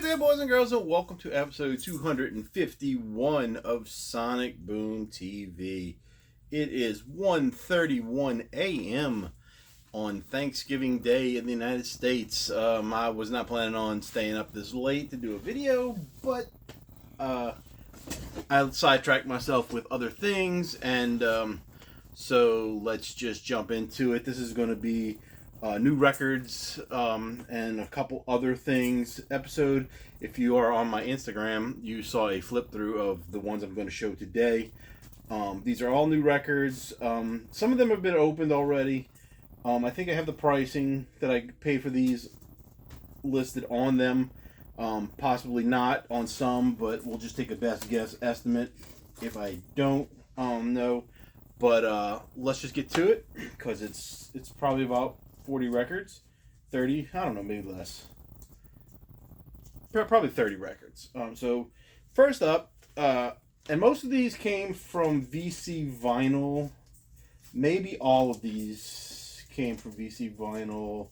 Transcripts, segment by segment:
there, boys and girls, and welcome to episode 251 of Sonic Boom TV. It is 1:31 a.m. on Thanksgiving Day in the United States. I was not planning on staying up this late to do a video, but I sidetracked myself with other things, and so let's just jump into it. This is going to be new records and a couple other things episode. If you are on my Instagram, you saw a flip through of the ones I'm going to show today. These are all new records. Some of them have been opened already. I think I have the pricing that I paid for these listed on them. Possibly not on some, but we'll just take a best guess estimate if I don't know. But let's just get to it, because it's probably about 40 records, 30, I don't know, maybe less. Probably 30 records. So first up, and most of these came from VC Vinyl. Maybe all of these came from VC Vinyl.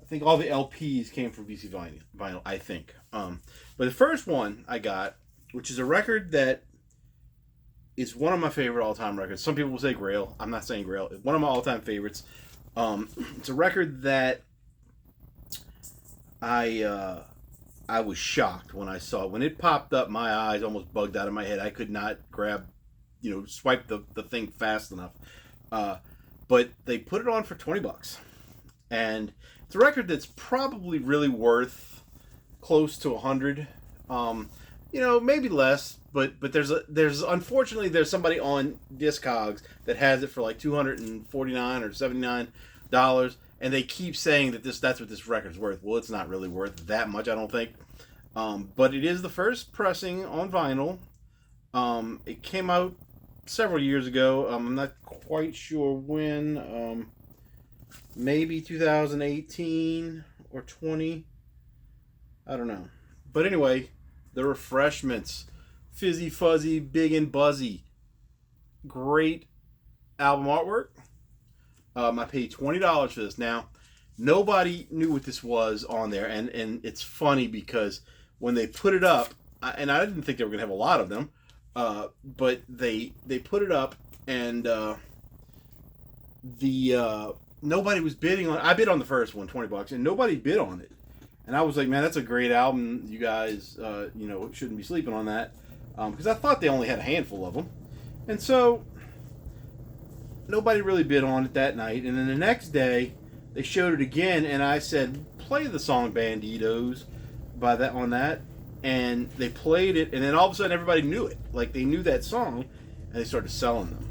I think all the LPs came from VC Vinyl, I think. But the first one I got, which is a record that is one of my favorite all-time records. Some people will say Grail. I'm not saying Grail. It's one of my all-time favorites. It's a record that I was shocked when I saw it. When it popped up, my eyes almost bugged out of my head. I could not swipe the thing fast enough. But they put it on for $20. And it's a record that's probably really worth close to $100. Maybe less, but there's unfortunately there's somebody on Discogs that has it for like $249 or $79, and they keep saying that that's what this record's worth. Well, it's not really worth that much, I don't think. But it is the first pressing on vinyl. It came out several years ago. I'm not quite sure when. Maybe 2018 or 20. I don't know. But anyway, the Refreshments, Fizzy Fuzzy, Big and Buzzy. Great album artwork. I paid $20 for this. Now, nobody knew what this was on there, and it's funny because when they put it up, and I didn't think they were going to have a lot of them, but they put it up, and nobody was bidding on it. I bid on the first one, $20, and nobody bid on it. And I was like, man, that's a great album. You guys, shouldn't be sleeping on that. Because I thought they only had a handful of them. And so, nobody really bid on it that night. And then the next day, they showed it again, and I said, play the song Banditos on that. And they played it, and then all of a sudden everybody knew it. Like, they knew that song, and they started selling them.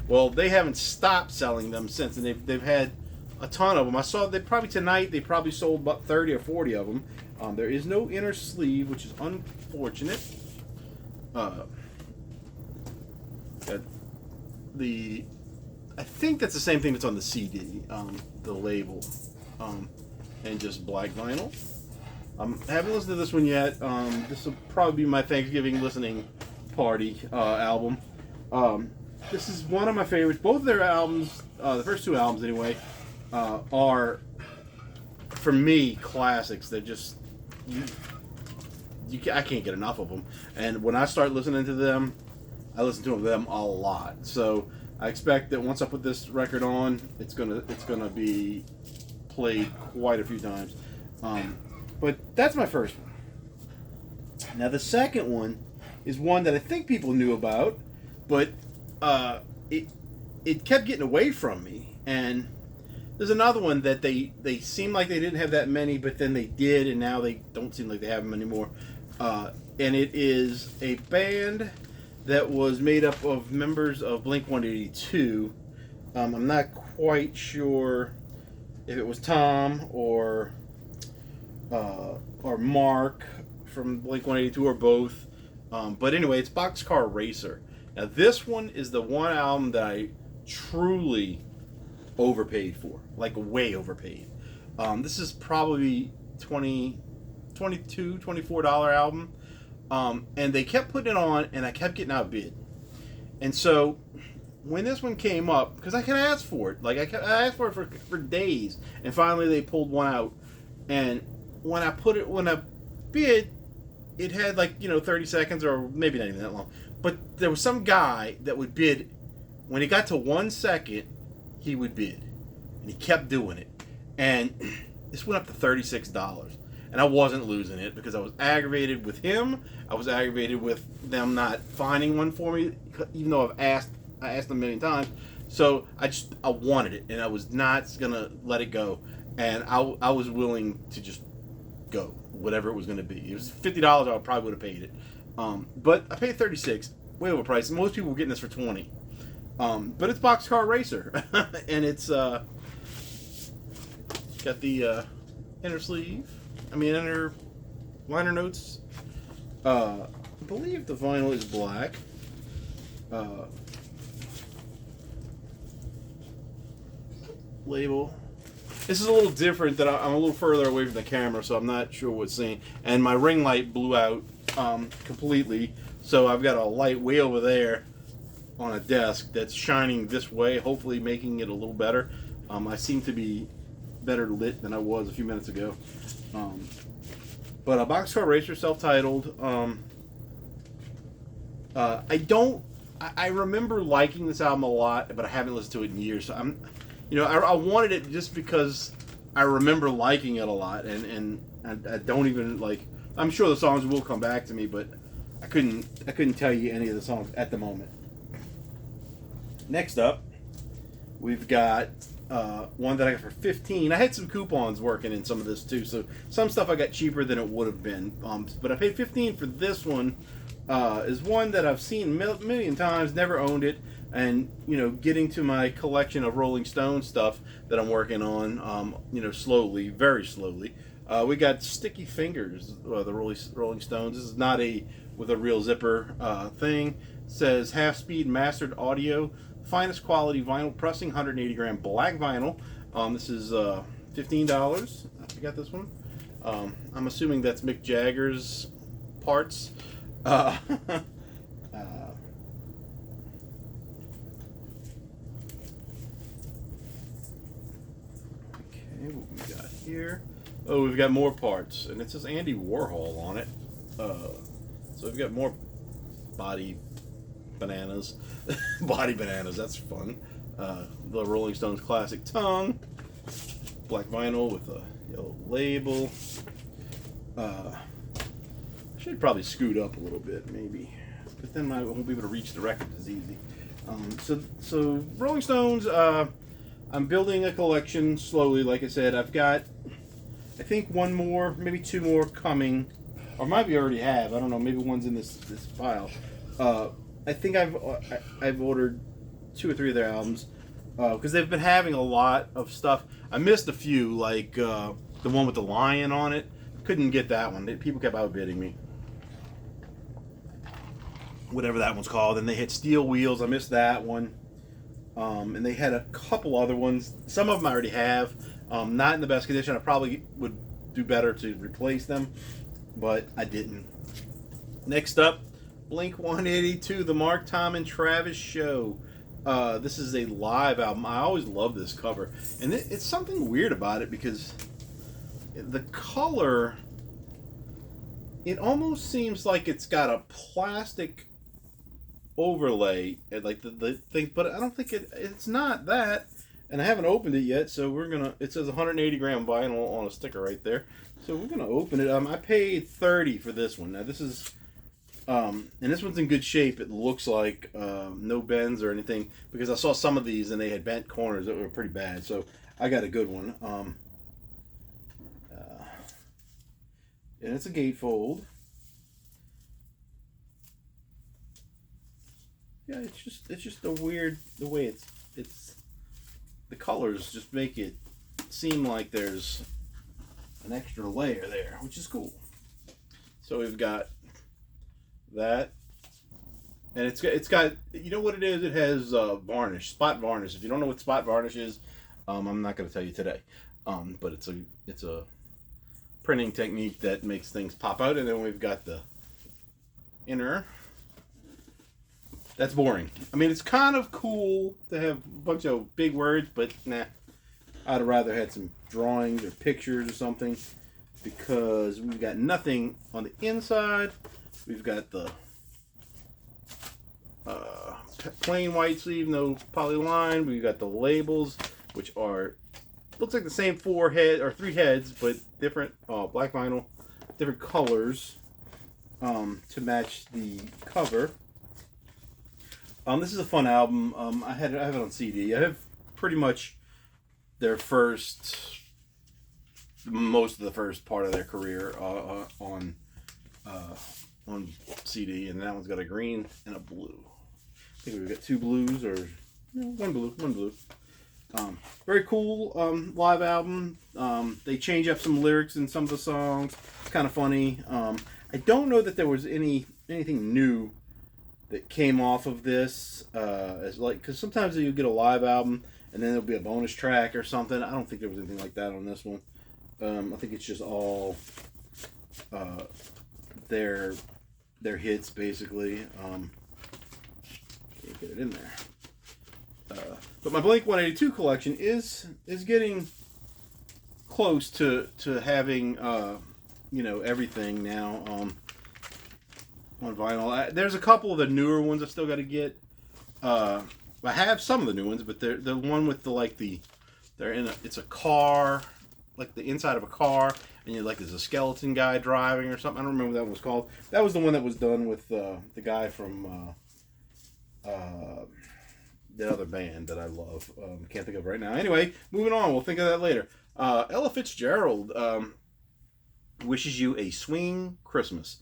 Well, they haven't stopped selling them since, and they've had a ton of them. I saw tonight they probably sold about 30 or 40 of them. There is no inner sleeve, which is unfortunate. I think that's the same thing that's on the CD, the label, and just black vinyl. I haven't listened to this one yet. This will probably be my Thanksgiving listening party album. This is one of my favorites. Both of their albums, the first two albums anyway, are, for me, classics. They're just, I can't get enough of them. And when I start listening to them, I listen to them a lot. So I expect that once I put this record on, it's gonna be played quite a few times. But that's my first one. Now the second one is one that I think people knew about, but it kept getting away from me. And there's another one that they seem like they didn't have that many, but then they did, and now they don't seem like they have them anymore. And it is a band that was made up of members of Blink-182. I'm not quite sure if it was Tom or Mark from Blink-182 or both. But anyway, it's Boxcar Racer. Now this one is the one album that I truly overpaid for, like way overpaid. This is probably $22, $24 album. And they kept putting it on, and I kept getting outbid. And so when this one came up, because I can ask for it, like I asked for it for days, and finally they pulled one out. And when I bid, it had like 30 seconds or maybe not even that long. But there was some guy that would bid when he got to 1 second, he would bid, and he kept doing it, and this went up to $36. And I wasn't losing it because I was aggravated with him. I was aggravated with them not finding one for me, even though I asked them a million times. So I wanted it, and I was not gonna let it go. And I was willing to just go, whatever it was gonna be. It was $50. I probably would have paid it, but I paid $36, way overpriced. Most people were getting this for $20. But it's Boxcar Racer, and it's got the inner sleeve. Inner liner notes. I believe the vinyl is black. Label. This is a little different. That I'm a little further away from the camera, so I'm not sure what's seeing. And my ring light blew out completely, so I've got a light way over there on a desk that's shining this way, hopefully making it a little better. I seem to be better lit than I was a few minutes ago. But a Boxcar Racer, self-titled. I remember liking this album a lot, but I haven't listened to it in years. So I wanted it just because I remember liking it a lot, and I don't even like. I'm sure the songs will come back to me, but I couldn't tell you any of the songs at the moment. Next up, we've got one that I got for $15. I had some coupons working in some of this too, so some stuff I got cheaper than it would have been. But I paid $15 for this one. Is one that I've seen a million times, never owned it, and getting to my collection of Rolling Stone stuff that I'm working on. Slowly, very slowly. We got Sticky Fingers, the Rolling Stones. This is not with a real zipper thing. It says half-speed mastered audio. Finest quality vinyl pressing, 180 gram black vinyl. This is $15. I got this one. I'm assuming that's Mick Jagger's parts. Okay, what we got here? Oh, we've got more parts, and it says Andy Warhol on it. So we've got more body bananas. Body bananas, that's fun. The Rolling Stones classic tongue. Black vinyl with a yellow label. Should probably scoot up a little bit, maybe. But then I won't be able to reach the record as easy. So Rolling Stones, I'm building a collection slowly, like I said. I've got, I think, one more, maybe two more coming. Or maybe I already have. I don't know. Maybe one's in this file. I think I've ordered 2 or 3 of their albums because they've been having a lot of stuff. I missed a few, like the one with the lion on it. Couldn't get that one. People kept outbidding me. Whatever that one's called. And they had Steel Wheels. I missed that one. And they had a couple other ones. Some of them I already have. Not in the best condition. I probably would do better to replace them, but I didn't. Next up, Blink-182, the Mark, Tom, and Travis Show. This is a live album. I always love this cover. And it's something weird about it because the color, it almost seems like it's got a plastic overlay, like the thing, but I don't think it's not that. And I haven't opened it yet, so it says 180 gram vinyl on a sticker right there. So we're gonna open it. I paid $30 for this one. Now this is, and this one's in good shape. It looks like no bends or anything, because I saw some of these and they had bent corners that were pretty bad. So I got a good one. And it's a gatefold. Yeah, it's just the way it's the colors just make it seem like there's an extra layer there, which is cool. So we've got that, and it's got you know what it is? It has varnish, spot varnish. If you don't know what spot varnish is, I'm not going to tell you today. But it's a printing technique that makes things pop out, and then we've got the inner. That's boring. I mean, it's kind of cool to have a bunch of big words, but nah. I'd have rather had some drawings or pictures or something. because we've got nothing on the inside. We've got the plain white sleeve, no polyline. We've got the labels, which are looks like the same three heads, but different black vinyl, different colors to match the cover. This is a fun album. I have it on CD. I have pretty much their most of the first part of their career on CD, and that one's got a green and a blue. I think we've got two blues, or one blue. Very cool live album. They change up some lyrics in some of the songs. It's kind of funny. I don't know that there was anything new that came off of this, because sometimes you get a live album and then there'll be a bonus track or something. I don't think there was anything like that on this one. I think it's just all their hits, basically. Can't get it in there. But my Blink 182 collection is getting close to having everything now on vinyl. There's a couple of the newer ones I still got to get. I have some of the new ones, but they're the one with it's a car, like the inside of a car, and there's a skeleton guy driving or something. I don't remember what that was called. That was the one that was done with the guy from the other band that I love. Can't think of it right now. Anyway, moving on. We'll think of that later. Ella Fitzgerald wishes you a swing Christmas.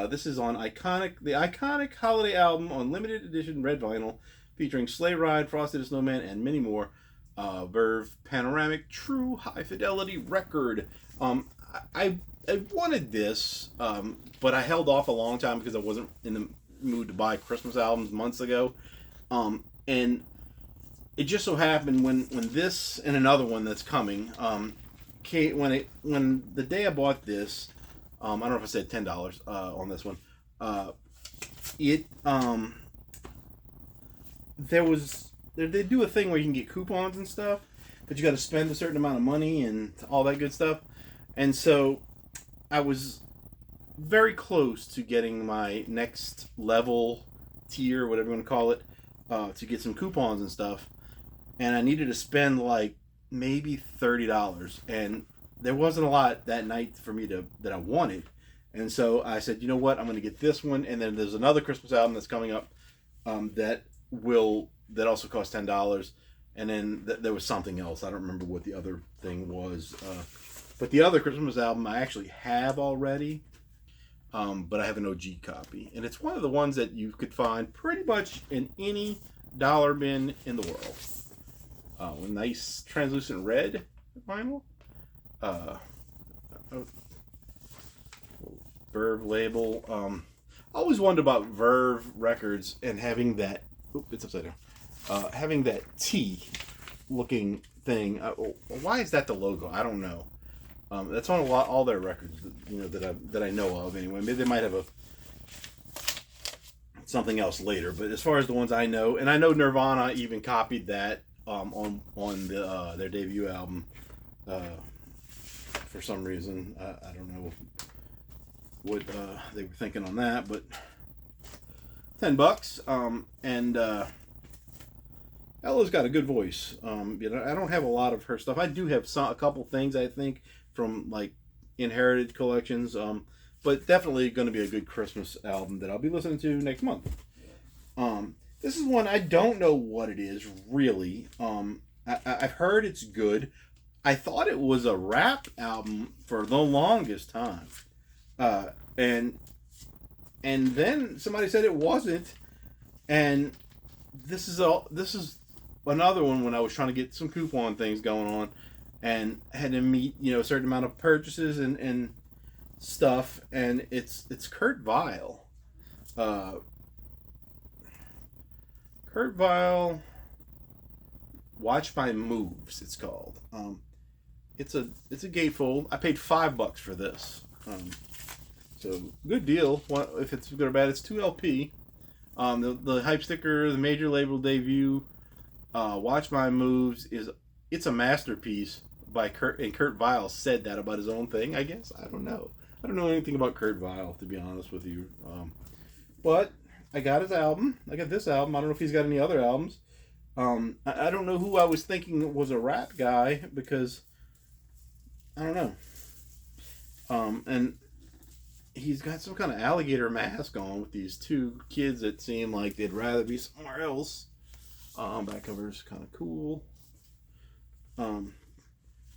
This is on the iconic holiday album on limited edition red vinyl, featuring Sleigh Ride, Frosty the Snowman, and many more. Verve Panoramic True High Fidelity record. I wanted this, but I held off a long time because I wasn't in the mood to buy Christmas albums months ago. And it just so happened when this and another one that's coming when the day I bought this, I don't know if I said $10 on this one. They do a thing where you can get coupons and stuff, but you got to spend a certain amount of money and all that good stuff. And so I was very close to getting my next level tier, whatever you want to call it, to get some coupons and stuff. And I needed to spend like maybe $30, and there wasn't a lot that night for me that I wanted. And so I said, you know what, I'm going to get this one, and then there's another Christmas album that's coming up that also costs $10, and then there was something else. I don't remember what the other thing was, but the other Christmas album I actually have already, but I have an OG copy, and it's one of the ones that you could find pretty much in any dollar bin in the world. A nice translucent red vinyl. Verve label. I always wondered about Verve records and having that. It's upside down. Having that T looking thing. Why is that the logo? I don't know. That's on all their records. That I know of anyway. Maybe they might have something else later. But as far as the ones I know, and I know Nirvana even copied that on their debut album. For some reason, I don't know what they were thinking on that, but $10. And Ella's got a good voice. I don't have a lot of her stuff. I do have a couple things I think from like inherited collections, but definitely going to be a good Christmas album that I'll be listening to next month. This is one I don't know what it is really. I've heard it's good. I thought it was a rap album for the longest time, and then somebody said it wasn't, and this is another one when I was trying to get some coupon things going on, and had to meet a certain amount of purchases and stuff, and it's Kurt Vile. Kurt Vile, Watch My Moves, it's called. It's a gatefold. I paid $5 for this. So good deal. If it's good or bad, it's 2 LP. The hype sticker, the major label debut, Watch My Moves it's a masterpiece, by Kurt, and Kurt Vile said that about his own thing. I guess I don't know. I don't know anything about Kurt Vile, to be honest with you. But I got his album. I got this album. I don't know if he's got any other albums. I don't know who I was thinking was a rap guy because I don't know. And he's got some kind of alligator mask on with these two kids that seem like they'd rather be somewhere else. Back cover's kind of cool.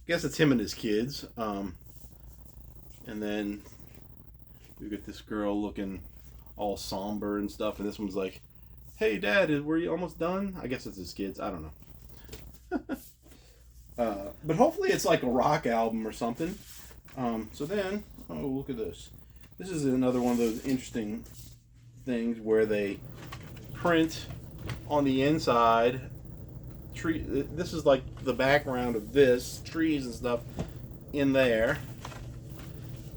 Guess it's him and his kids. And then we get this girl looking all somber and stuff, and this one's like, "Hey, Dad, were you almost done?" I guess it's his kids. I don't know. But hopefully it's like a rock album or something. So then, oh, look at this. This is another one of those interesting things where they print on the inside tree. This is like the background of this, trees and stuff in there,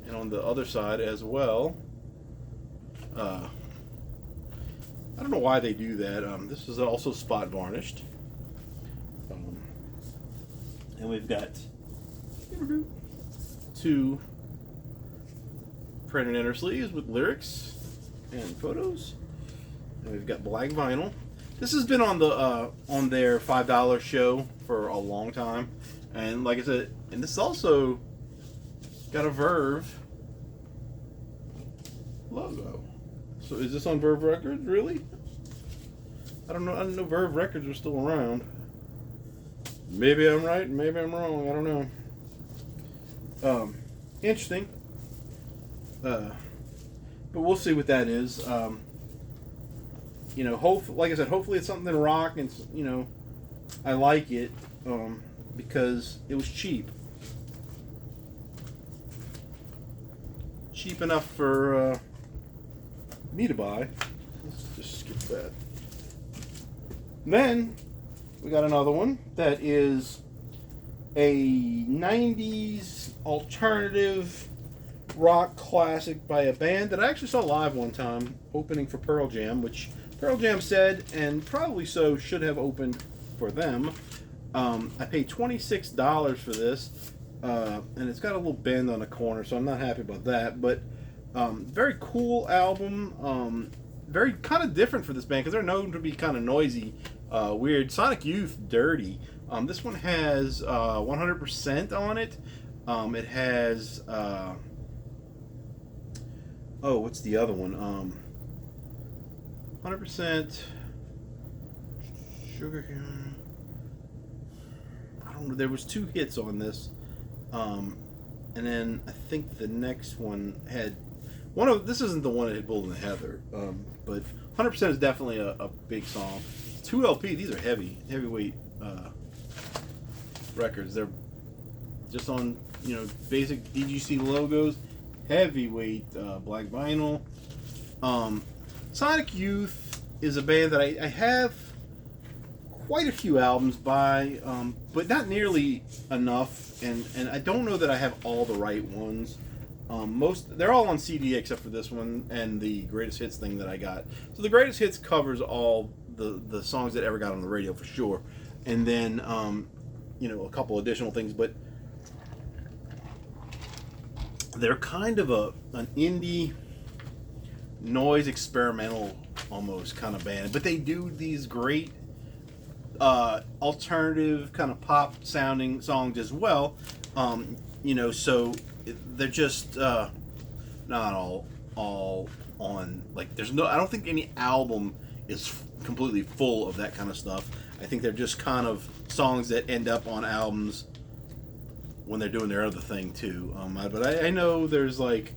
and on the other side as well. I don't know why they do that. This is also spot varnished, and we've got two printed inner sleeves with lyrics and photos, and we've got black vinyl. This has been on the on their $5 show for a long time, and like I said, and this also got a Verve logo. So is this on Verve Records? Really? I don't know. I didn't know Verve Records were still around. Maybe I'm right, maybe I'm wrong. I don't know. Interesting. But we'll see what that is. You know, like I said, hopefully it's something rock, and you know, I like it because it was cheap. Cheap enough for me to buy. Let's just skip that. And then we got another one that is a 90s alternative rock classic by a band that I actually saw live one time opening for Pearl Jam, which Pearl Jam said, and probably so, should have opened for them. I paid $26 for this, and it's got a little bend on the corner, so I'm not happy about that. But very cool album, very kind of different for this band because they're known to be kind of noisy, weird. Sonic Youth, Dirty. This one has 100% on it. It has what's the other one? 100% Sugar. I don't know. There was 2 hits on this, and then I think the next one had one of. This isn't the one that had Bull and Heather, but 100% is definitely a big song. 2 LP. These are heavyweight records. They're just on basic DGC logos, heavyweight black vinyl. Sonic Youth is a band that I have quite a few albums by, but not nearly enough, and I don't know that I have all the right ones. They're all on CD except for this one and the greatest hits thing that I got. So the greatest hits covers all the songs that ever got on the radio for sure, and then a couple additional things, but they're kind of an indie noise experimental almost kind of band, but they do these great alternative kind of pop sounding songs as well. So they're just not all on, like, there's no, I don't think any album is completely full of that kind of stuff. I think they're just kind of songs that end up on albums when they're doing their other thing too. But I know there's like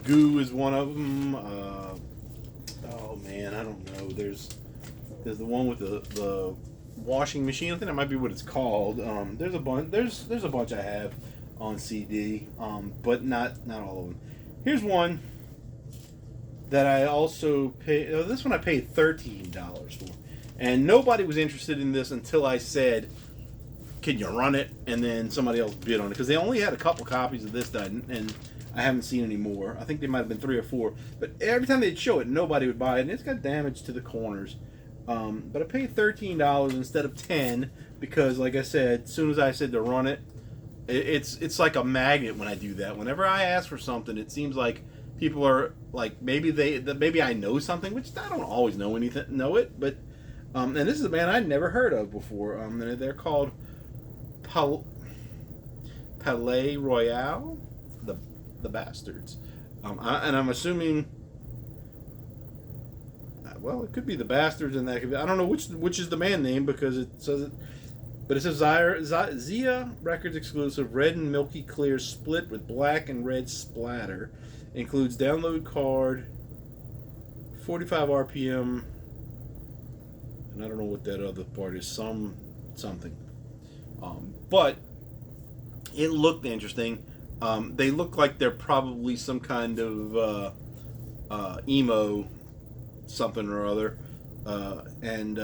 Goo is one of them. Oh man, I don't know. There's the one with the washing machine. I think that might be what it's called. There's a bunch. There's a bunch I have on CD, but not all of them. Here's one that I also paid. This one I paid $13 for, and nobody was interested in this until I said, "Can you run it?" And then somebody else bid on it because they only had a couple copies of this and I haven't seen any more. I think there might have been 3 or 4, but every time they'd show it, nobody would buy it, and it's got damage to the corners. But I paid $13 instead of $10 because, like I said, as soon as I said to run it, it's like a magnet when I do that. Whenever I ask for something, it seems like people are like maybe I know something, which I don't always know it, but and this is a band I'd never heard of before. They're called Pal- Palais Royale, the Bastards, and I'm assuming. Well, it could be the Bastards, and that could be. I don't know which is the band name because it says it, but it says Zia Records exclusive, red and milky clear, split with black and red splatter, includes download card, 45 RPM, and I don't know what that other part is. Something, but it looked interesting. They look like they're probably some kind of emo something or other, and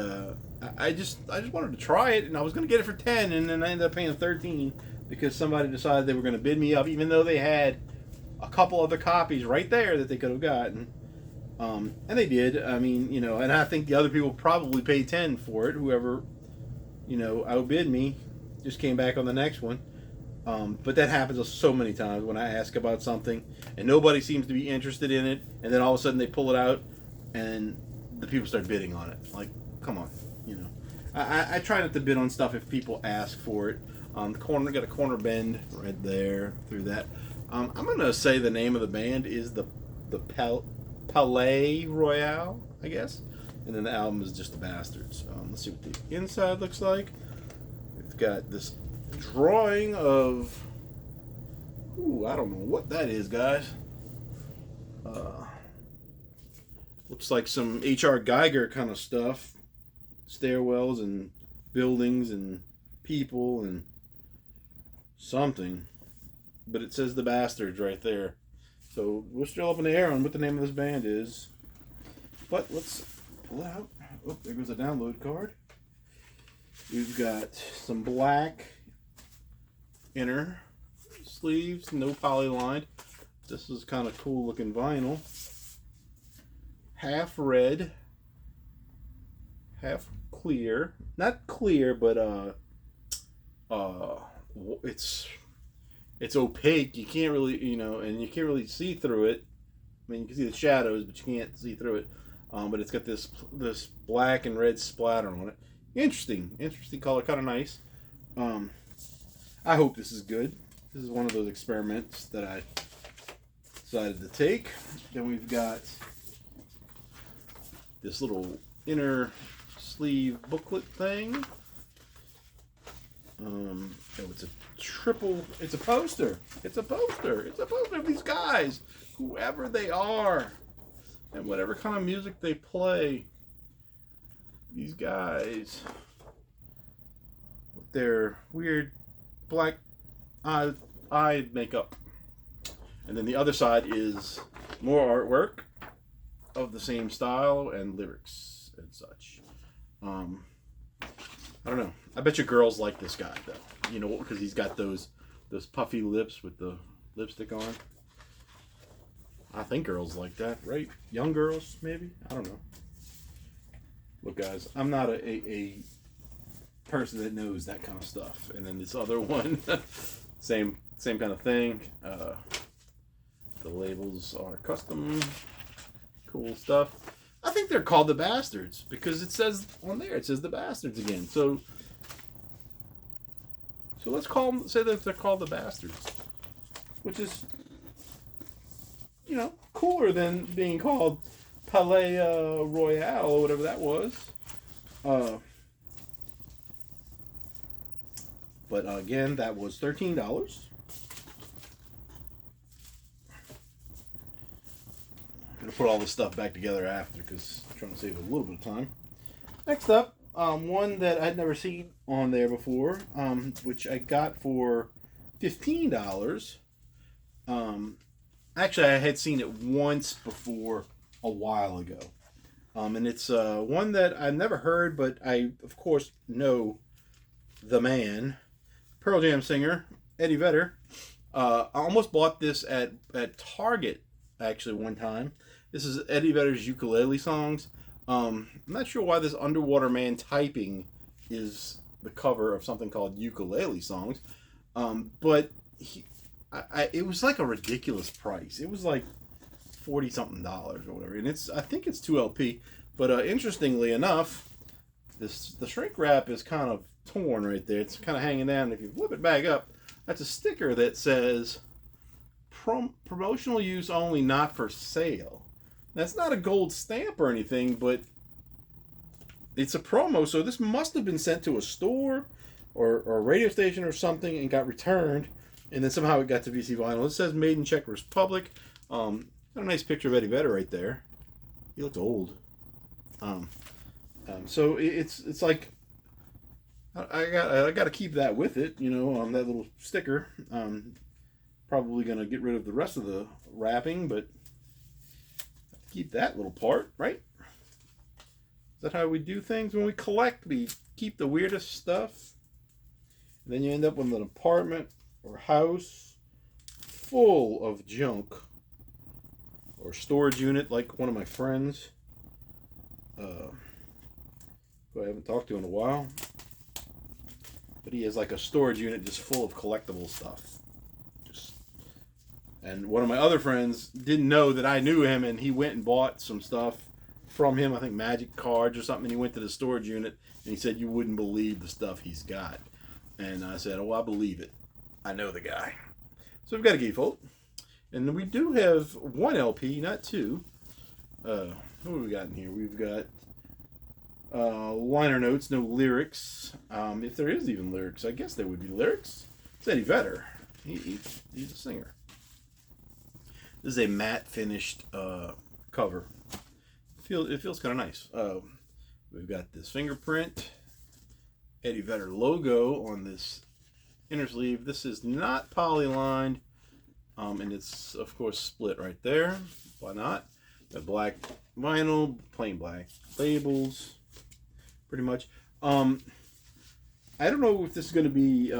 I just wanted to try it, and I was going to get it for 10, and then I ended up paying 13 because somebody decided they were going to bid me up, even though they had a couple other copies right there that they could have gotten, and they did. I mean, and I think the other people probably paid 10 for it. Whoever outbid me just came back on the next one. But that happens so many times when I ask about something and nobody seems to be interested in it, and then all of a sudden they pull it out and the people start bidding on it. Like, come on, I try not to bid on stuff if people ask for it. The corner got a corner bend right there through that. I'm gonna say the name of the band is the Palais Royale, I guess, and then the album is just the Bastards. Let's see what the inside looks like. We've got this drawing of, I don't know what that is, guys. Looks like some H.R. Geiger kind of stuff. Stairwells and buildings and people and something. But it says the Bastards right there. So we're still up in the air on what the name of this band is. But let's pull it out. Oh, there goes a download card. We've got some black inner sleeves, no polylined. This is kind of cool looking vinyl. Half red, half clear. Not clear, but it's opaque. You can't really, and you can't really see through it. I mean, you can see the shadows, but you can't see through it. But it's got this black and red splatter on it. Interesting color, kind of nice. I hope this is good. This is one of those experiments that I decided to take. Then we've got this little inner sleeve booklet thing. It's a poster. It's a poster of these guys, whoever they are, and whatever kind of music they play. These guys with their weird black eye makeup. And then the other side is more artwork of the same style and lyrics and such. I don't know. I bet you girls like this guy though. Because he's got those puffy lips with the lipstick on. I think girls like that, right? Young girls, maybe? I don't know. Look, guys, I'm not a person that knows that kind of stuff. And then this other one, same kind of thing. The labels are custom. Cool stuff. I think they're called the Bastards because it says on there, it says the Bastards again. So let's say that they're called the Bastards, which is, cooler than being called Palais Royale or whatever that was. But again, that was $13. I'm going to put all this stuff back together after because I'm trying to save a little bit of time. Next up, one that I'd never seen on there before, which I got for $15. Actually, I had seen it once before a while ago. And it's one that I've never heard, but I, of course, know the man. Pearl Jam singer, Eddie Vedder. I almost bought this at Target, actually, one time. This is Eddie Vedder's ukulele songs. I'm not sure why this Underwater Man typing is the cover of something called Ukulele Songs, but it was like a ridiculous price. It was like $40 something or whatever, and I think it's 2 LP. But interestingly enough, the shrink wrap is kind of torn right there. It's kind of hanging down. If you flip it back up, that's a sticker that says promotional use only, not for sale. That's not a gold stamp or anything, but it's a promo, so this must have been sent to a store or a radio station or something and got returned, and then somehow it got to VC Vinyl. It says made in Czech Republic. Got a nice picture of Eddie Vedder right there. He looks old. So it's like I got to keep that with it, you know, that little sticker. Probably gonna get rid of the rest of the wrapping, but keep that little part, right? Is that how we do things when we collect? We keep the weirdest stuff, and then you end up with an apartment or house full of junk, or storage unit like one of my friends, who I haven't talked to in a while, but he has like a storage unit just full of collectible stuff. And one of my other friends didn't know that I knew him, and he went and bought some stuff from him, I think magic cards or something, and he went to the storage unit, and he said, you wouldn't believe the stuff he's got. And I said, oh, I believe it. I know the guy. So we've got a gatefold. And we do have 1 LP, not 2. What have we got in here? We've got liner notes, no lyrics. If there is even lyrics, I guess there would be lyrics. It's Eddie Vedder. He's a singer. This is a matte finished cover. It feels kind of nice. We've got this fingerprint, Eddie Vedder logo on this inner sleeve. This is not polylined, and it's of course split right there. Why not? Got black vinyl, plain black labels, pretty much. I don't know if this is going to be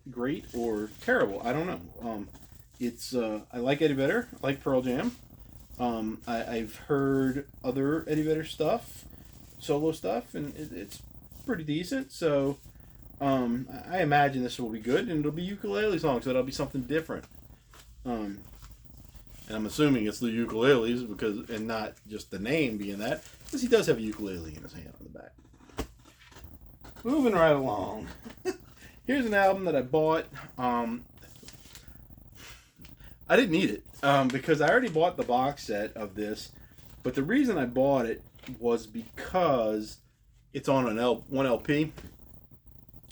great or terrible. I don't know. I like Eddie Vedder. I like Pearl Jam. I've heard other Eddie Vedder stuff, solo stuff, and it's pretty decent. So I imagine this will be good, and it'll be ukulele songs, so it'll be something different. And I'm assuming it's the ukuleles and not just the name being that, because he does have a ukulele in his hand on the back. Moving right along. Here's an album that I bought. I didn't need it because I already bought the box set of this, but the reason I bought it was because it's on 1 LP,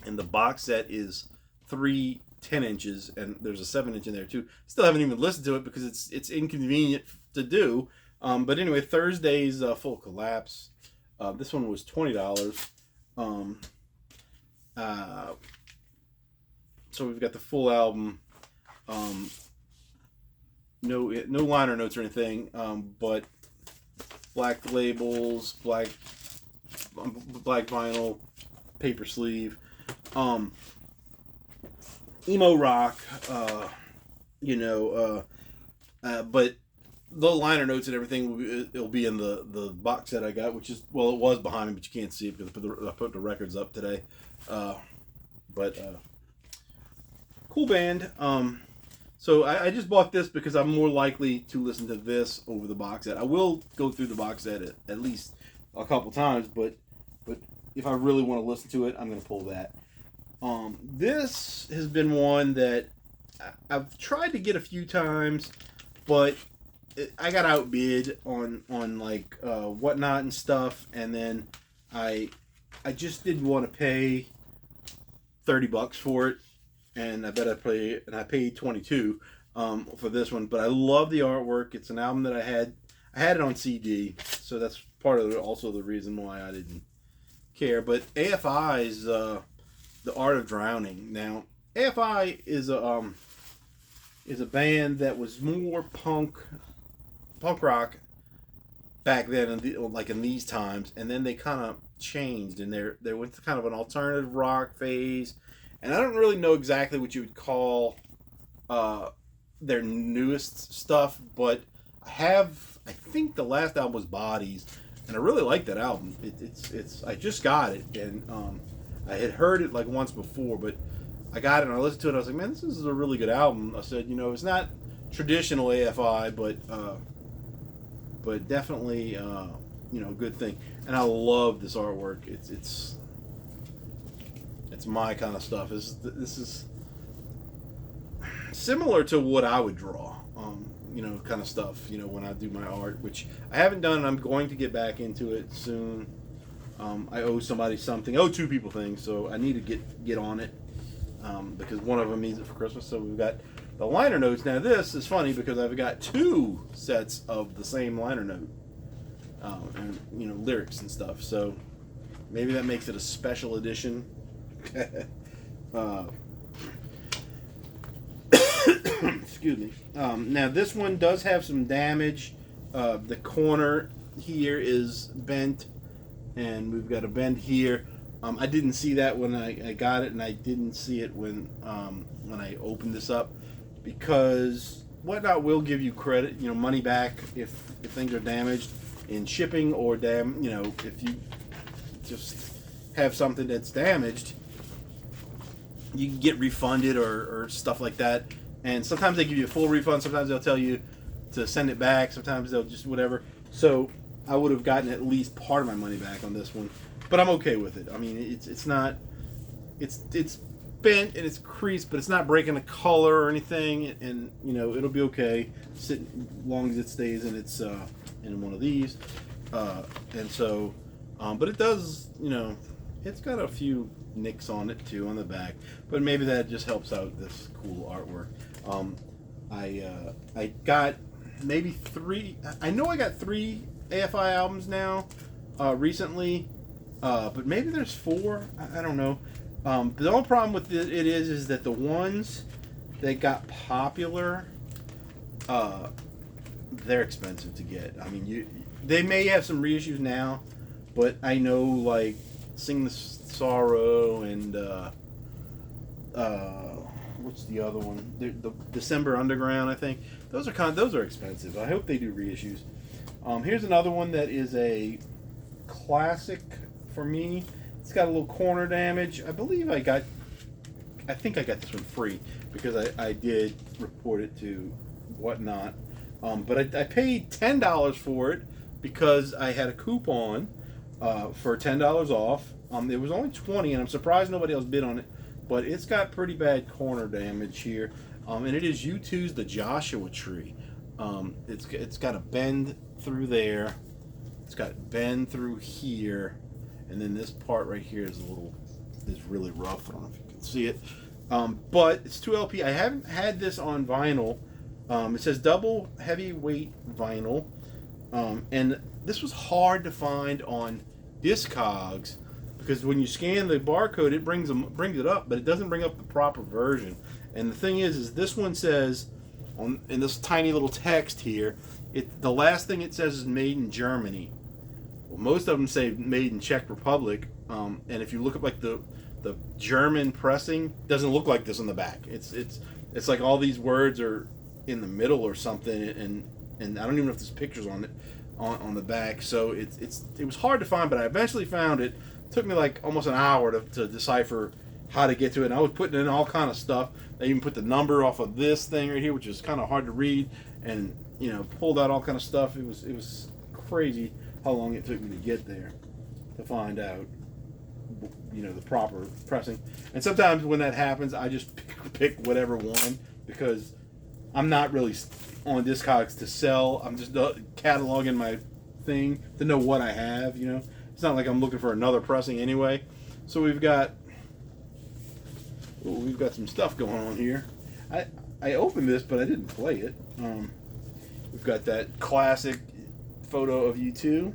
and the box set is 3 10-inches, and there's a 7-inch in there too. Still haven't even listened to it because it's inconvenient to do. But anyway, Thursday's Full Collapse. This one was $20. So we've got the full album. No liner notes or anything, but black labels, black vinyl, paper sleeve, emo rock, but the liner notes and everything, it'll be in the box set I got, which is, well, it was behind me, but you can't see it because I put the records up today. Cool band. So I just bought this because I'm more likely to listen to this over the box set. I will go through the box set at least a couple times, but if I really want to listen to it, I'm going to pull that. This has been one that I've tried to get a few times, but I got outbid on like Whatnot and stuff, and then I just didn't want to pay $30 for it. And I paid $22 for this one. But I love the artwork. It's an album that I had it on CD, so that's part of also the reason why I didn't care. But AFI's The Art of Drowning. Now, AFI is a band that was more punk rock back then, in these times, and then they kind of changed, and they went to kind of an alternative rock phase. And I don't really know exactly what you would call their newest stuff, but I think the last album was Bodies, and I really like that album. I just got it, and I had heard it like once before, but I got it and I listened to it. I was like, man, this is a really good album. I said, it's not traditional AFI, but definitely a good thing. And I love this artwork. It's my kind of stuff. This is similar to what I would draw. Kind of stuff. When I do my art, which I haven't done, and I'm going to get back into it soon. I owe somebody something. I owe two people things, so I need to get on it because one of them needs it for Christmas. So we've got the liner notes. Now this is funny because I've got two sets of the same liner note, and lyrics and stuff. So maybe that makes it a special edition. Excuse me. Now this one does have some damage. The corner here is bent, and we've got a bend here. I didn't see that when I got it, and I didn't see it when I opened this up, because Whatnot will give you credit, money back if things are damaged in shipping, or if you just have something that's damaged, you can get refunded or stuff like that. And sometimes they give you a full refund. Sometimes they'll tell you to send it back. Sometimes they'll just whatever. So I would have gotten at least part of my money back on this one, but I'm okay with it. I mean, it's not, it's bent and it's creased, but it's not breaking the color or anything, and it'll be okay as long as it stays in its in one of these, and so, but it does, it's got a few nicks on it too on the back, but maybe that just helps out this cool artwork. I got maybe three. I know I got 3 AFI albums now recently, but maybe there's 4. I don't know. The only problem with it is that the ones that got popular, they're expensive to get. I mean, they may have some reissues now, but I know like Sing the Sorrow and what's the other one? The December Underground, I think. Those are expensive. I hope they do reissues. Here's another one that is a classic for me. It's got a little corner damage. I think I got this one free because I did report it to Whatnot. But I paid $10 for it because I had a coupon for $10 off. It was only $20, and I'm surprised nobody else bid on it. But it's got pretty bad corner damage here, and it is U2's The Joshua Tree. It's got a bend through there. It's got bend through here, and then this part right here is really rough. I don't know if you can see it, but it's 2 LP. I haven't had this on vinyl. It says double heavyweight vinyl, and this was hard to find on Discogs because when you scan the barcode, it brings it up, but it doesn't bring up the proper version. And the thing is this one says in this tiny little text here, the last thing it says is made in Germany. Well, most of them say made in Czech Republic, and if you look at like the German pressing, it doesn't look like this on the back. It's like all these words are in the middle or something, and I don't even know if there's pictures on it on the back. So it was hard to find, but I eventually found it. It took me like almost an hour to decipher how to get to it. And I was putting in all kind of stuff. I even put the number off of this thing right here, which is kind of hard to read, and pulled out all kind of stuff. It was crazy how long it took me to get there to find out the proper pressing. And sometimes when that happens, I just pick whatever one because I'm not really on Discogs to sell. I'm just cataloging my thing to know what I have. It's not like I'm looking for another pressing anyway. So we've got some stuff going on here. I opened this, but I didn't play it. We've got that classic photo of U2.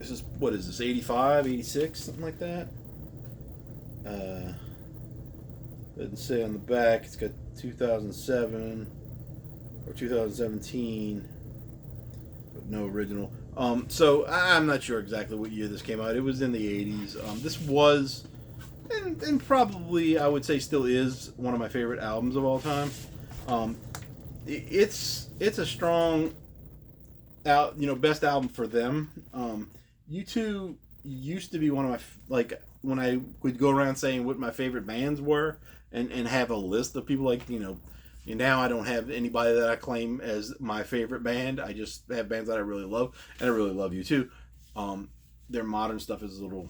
This is, what is this, 85, 86, something like that? Doesn't say on the back. It's got 2007 or 2017, but no original. So I'm not sure exactly what year this came out. It was in the 80s. This was, and probably I would say still is, one of my favorite albums of all time. It's a strong best album for them. U2 used to be one of my like when I would go around saying what my favorite bands were and have a list of people like and now I don't have anybody that I claim as my favorite band. I just have bands that I really love, and I really love U2. Their modern stuff is a little,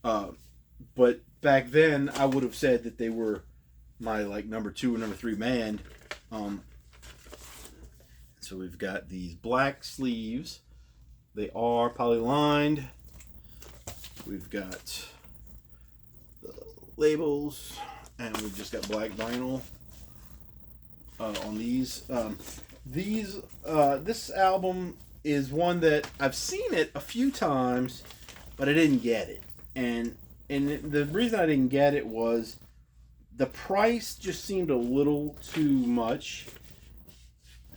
uh, but back then I would have said that they were my like number two or number three band. Um, so we've got these black sleeves. They are poly lined. We've got the labels, and we've just got black vinyl on these. This album is one that I've seen it a few times, but I didn't get it. And the reason I didn't get it was the price just seemed a little too much.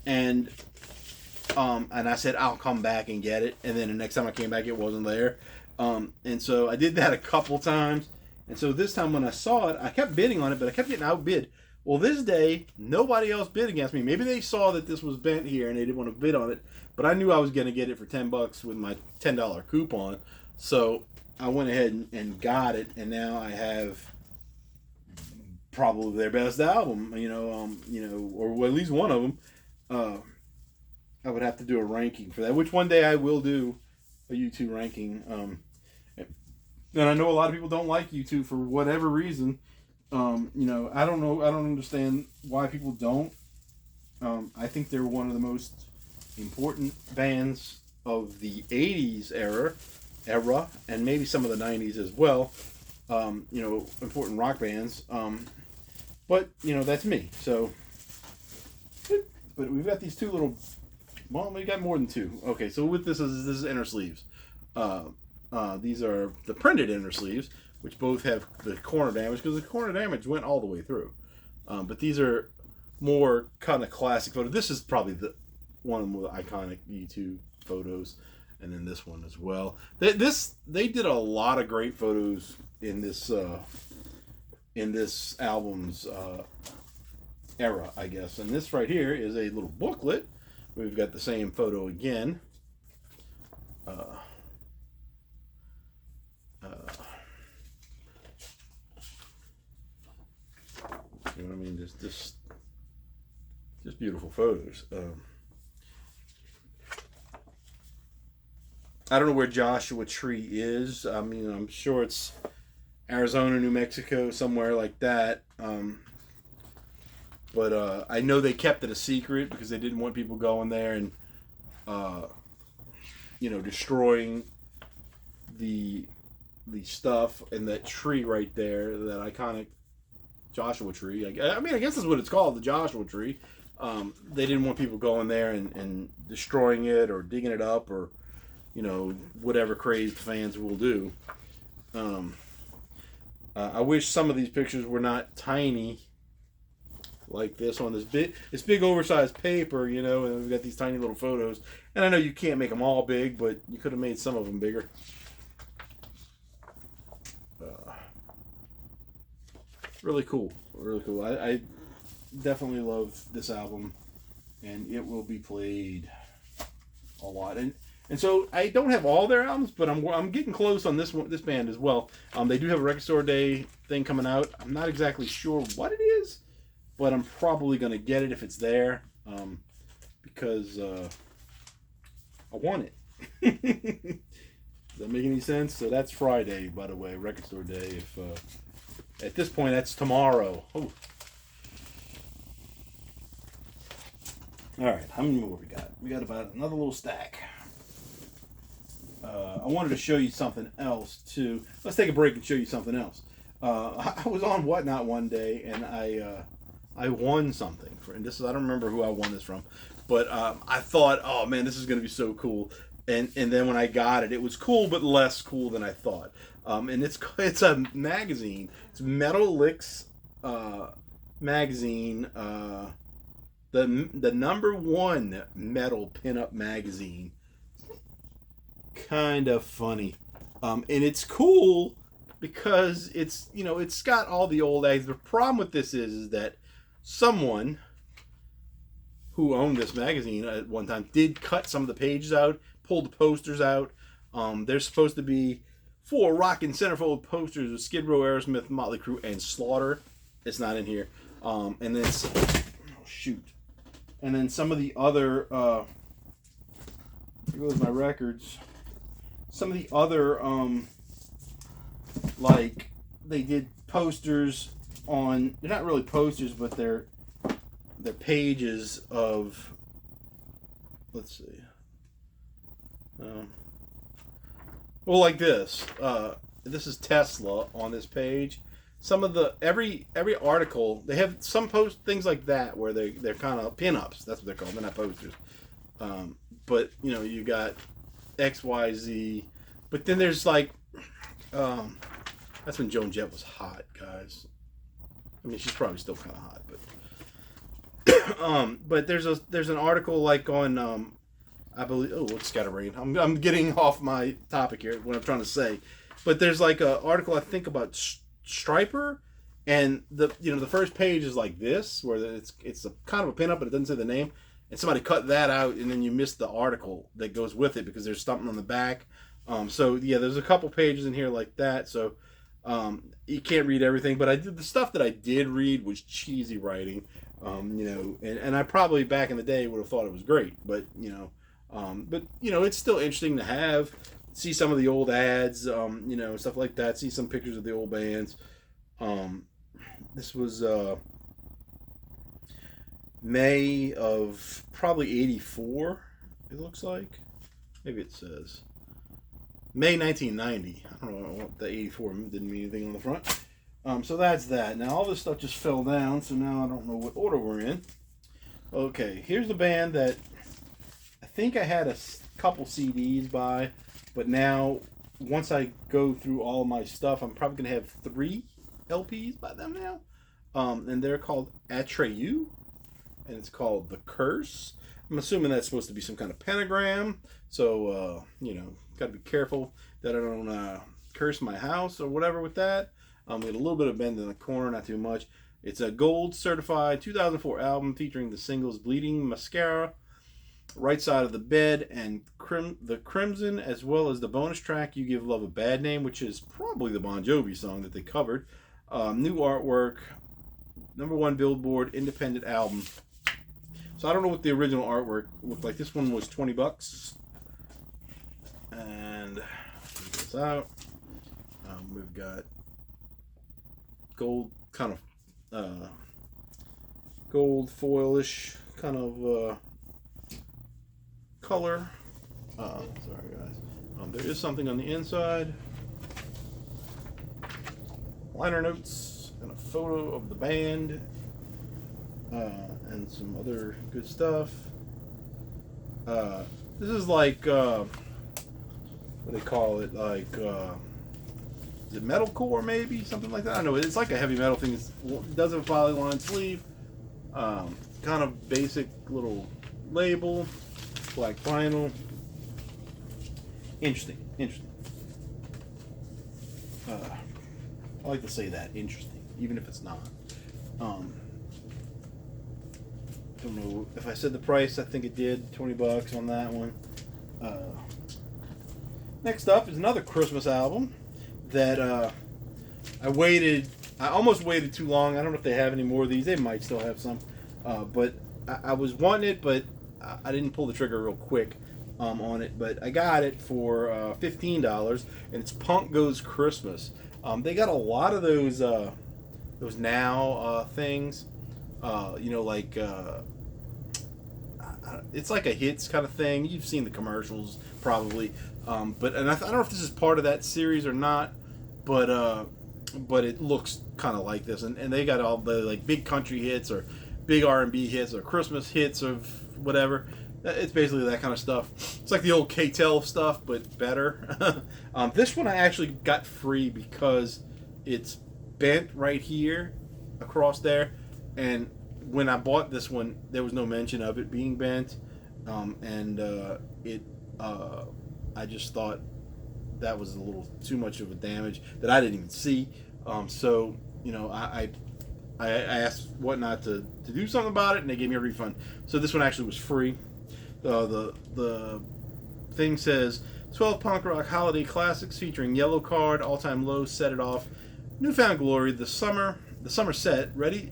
And I said I'll come back and get it, and then the next time I came back, it wasn't there. And so I did that a couple times. And so this time when I saw it, I kept bidding on it, but I kept getting outbid. Well, this day, nobody else bid against me. Maybe they saw that this was bent here and they didn't want to bid on it, but I knew I was going to get it for $10 with my $10 coupon. So I went ahead and got it, and now I have probably their best album, or at least one of them. I would have to do a ranking for that, which one day I will do a U2 ranking. And I know a lot of people don't like U2 for whatever reason. I don't know. I don't understand why people don't. I think they're one of the most important bands of the 80s era, and maybe some of the 90s as well. Important rock bands. But, that's me. So, but we've got these two little, well, we got more than two. Okay, so with this is inner sleeves. These are the printed inner sleeves, which both have the corner damage, because the corner damage went all the way through. But these are more kind of classic photos. This is probably one of the more iconic U2 photos, and then this one as well. They did a lot of great photos in this album's era, I guess. And this right here is a little booklet. We've got the same photo again. You know what I mean? There's just beautiful photos. I don't know where Joshua Tree is. I mean, I'm sure it's Arizona, New Mexico, somewhere like that. But I know they kept it a secret because they didn't want people going there and, destroying the stuff and that tree right there, that iconic Joshua Tree. I guess that's what it's called, the Joshua Tree. They didn't want people going there and destroying it or digging it up or, whatever crazed fans will do. I wish some of these pictures were not tiny like this on this big oversized paper, and we've got these tiny little photos. And I know you can't make them all big, but you could have made some of them bigger. Really cool. I definitely love this album, and it will be played a lot. And so I don't have all their albums, but I'm getting close on this band as well. They do have a Record Store Day thing coming out. I'm not exactly sure what it is, but I'm probably going to get it if it's there, because I want it. Does that make any sense? So that's Friday, by the way, Record Store Day. If at this point, that's tomorrow. Oh. All right, how many more we got? We got about another little stack. I wanted to show you something else too. Let's take a break and show you something else. I was on Whatnot one day, and I won something. And I don't remember who I won this from, but I thought, oh man, this is going to be so cool. And then when I got it, it was cool, but less cool than I thought. And it's a magazine. It's Metal Licks magazine. The #1 metal pinup magazine. Kind of funny, and it's cool because it's got all the old eggs. The problem with this is that someone who owned this magazine at one time did cut some of the pages out, pulled the posters out. There's supposed to be 4 rockin' centerfold posters of Skid Row, Aerosmith, Motley Crue, and Slaughter. It's not in here. And then, shoot. And then some of the other, here goes my records. Some of the other, like, they did posters on, they're not really posters, but they're pages of, let's see. Well, like this. This is Tesla on this page. Some of the every article, they have some things like that where they're kind of pinups. That's what they're called. They're not posters. But you got XYZ. But then there's like, that's when Joan Jett was hot, guys. I mean, she's probably still kind of hot, but but there's an article like on I believe, oh, it's scatterbrained. I'm getting off my topic here, what I'm trying to say. But there's like an article, I think, about Stryper, and the first page is like this, where it's a kind of a pinup, but it doesn't say the name. And somebody cut that out, and then you miss the article that goes with it because there's something on the back. So yeah, there's a couple pages in here like that. So you can't read everything, but the stuff that I did read was cheesy writing. And I probably back in the day would have thought it was great, but it's still interesting to see some of the old ads, stuff like that. See some pictures of the old bands. This was May of probably '84. It looks like, maybe it says May 1990. I don't know what the '84 didn't mean anything on the front. So that's that. Now all this stuff just fell down, so now I don't know what order we're in. Okay, here's the band that I think I had a couple CDs by, but now once I go through all my stuff, I'm probably gonna have 3 LPs by them now. And they're called Atreyu, and it's called The Curse. I'm assuming that's supposed to be some kind of pentagram, so gotta be careful that I don't curse my house or whatever with that. We had a little bit of bend in the corner, not too much. It's a gold certified 2004 album featuring the singles Bleeding Mascara, Right Side of the Bed, and The Crimson, as well as the bonus track You Give Love a Bad Name, which is probably the Bon Jovi song that they covered. New artwork, #1 Billboard independent album. So I don't know what the original artwork looked like. This one was $20. And check this out. We've got gold, kind of gold foilish kind of color. Sorry guys. There is something on the inside. Liner notes and a photo of the band, and some other good stuff. This is like what do they call it? Like is it metalcore, maybe something like that? I don't know. It's like a heavy metal thing. It doesn't follow line sleeve. Kind of basic little label, black vinyl. Interesting. I like to say that, interesting, even if it's not. Don't know if I said the price. I think it did, $20 on that one. Next up is another Christmas album that I almost waited too long. I don't know if they have any more of these. They might still have some, but I was wanting it, but I didn't pull the trigger real quick on it. But I got it for $15, and it's Punk Goes Christmas. They got a lot of those now things, like it's like a hits kind of thing. You've seen the commercials probably, but I don't know if this is part of that series or not, but it looks kind of like this, and they got all the like big country hits or big R&B hits or Christmas hits of whatever. It's basically that kind of stuff. It's like the old K-Tel stuff, but better. This one I actually got free because it's bent right here across there, and when I bought this one, there was no mention of it being bent, I just thought that was a little too much of a damage that I didn't even see. So I asked Whatnot to do something about it, and they gave me a refund. So this one actually was free. The thing says 12 punk rock holiday classics featuring Yellow Card, All Time Low, Set It Off, Newfound Glory, the summer set, ready,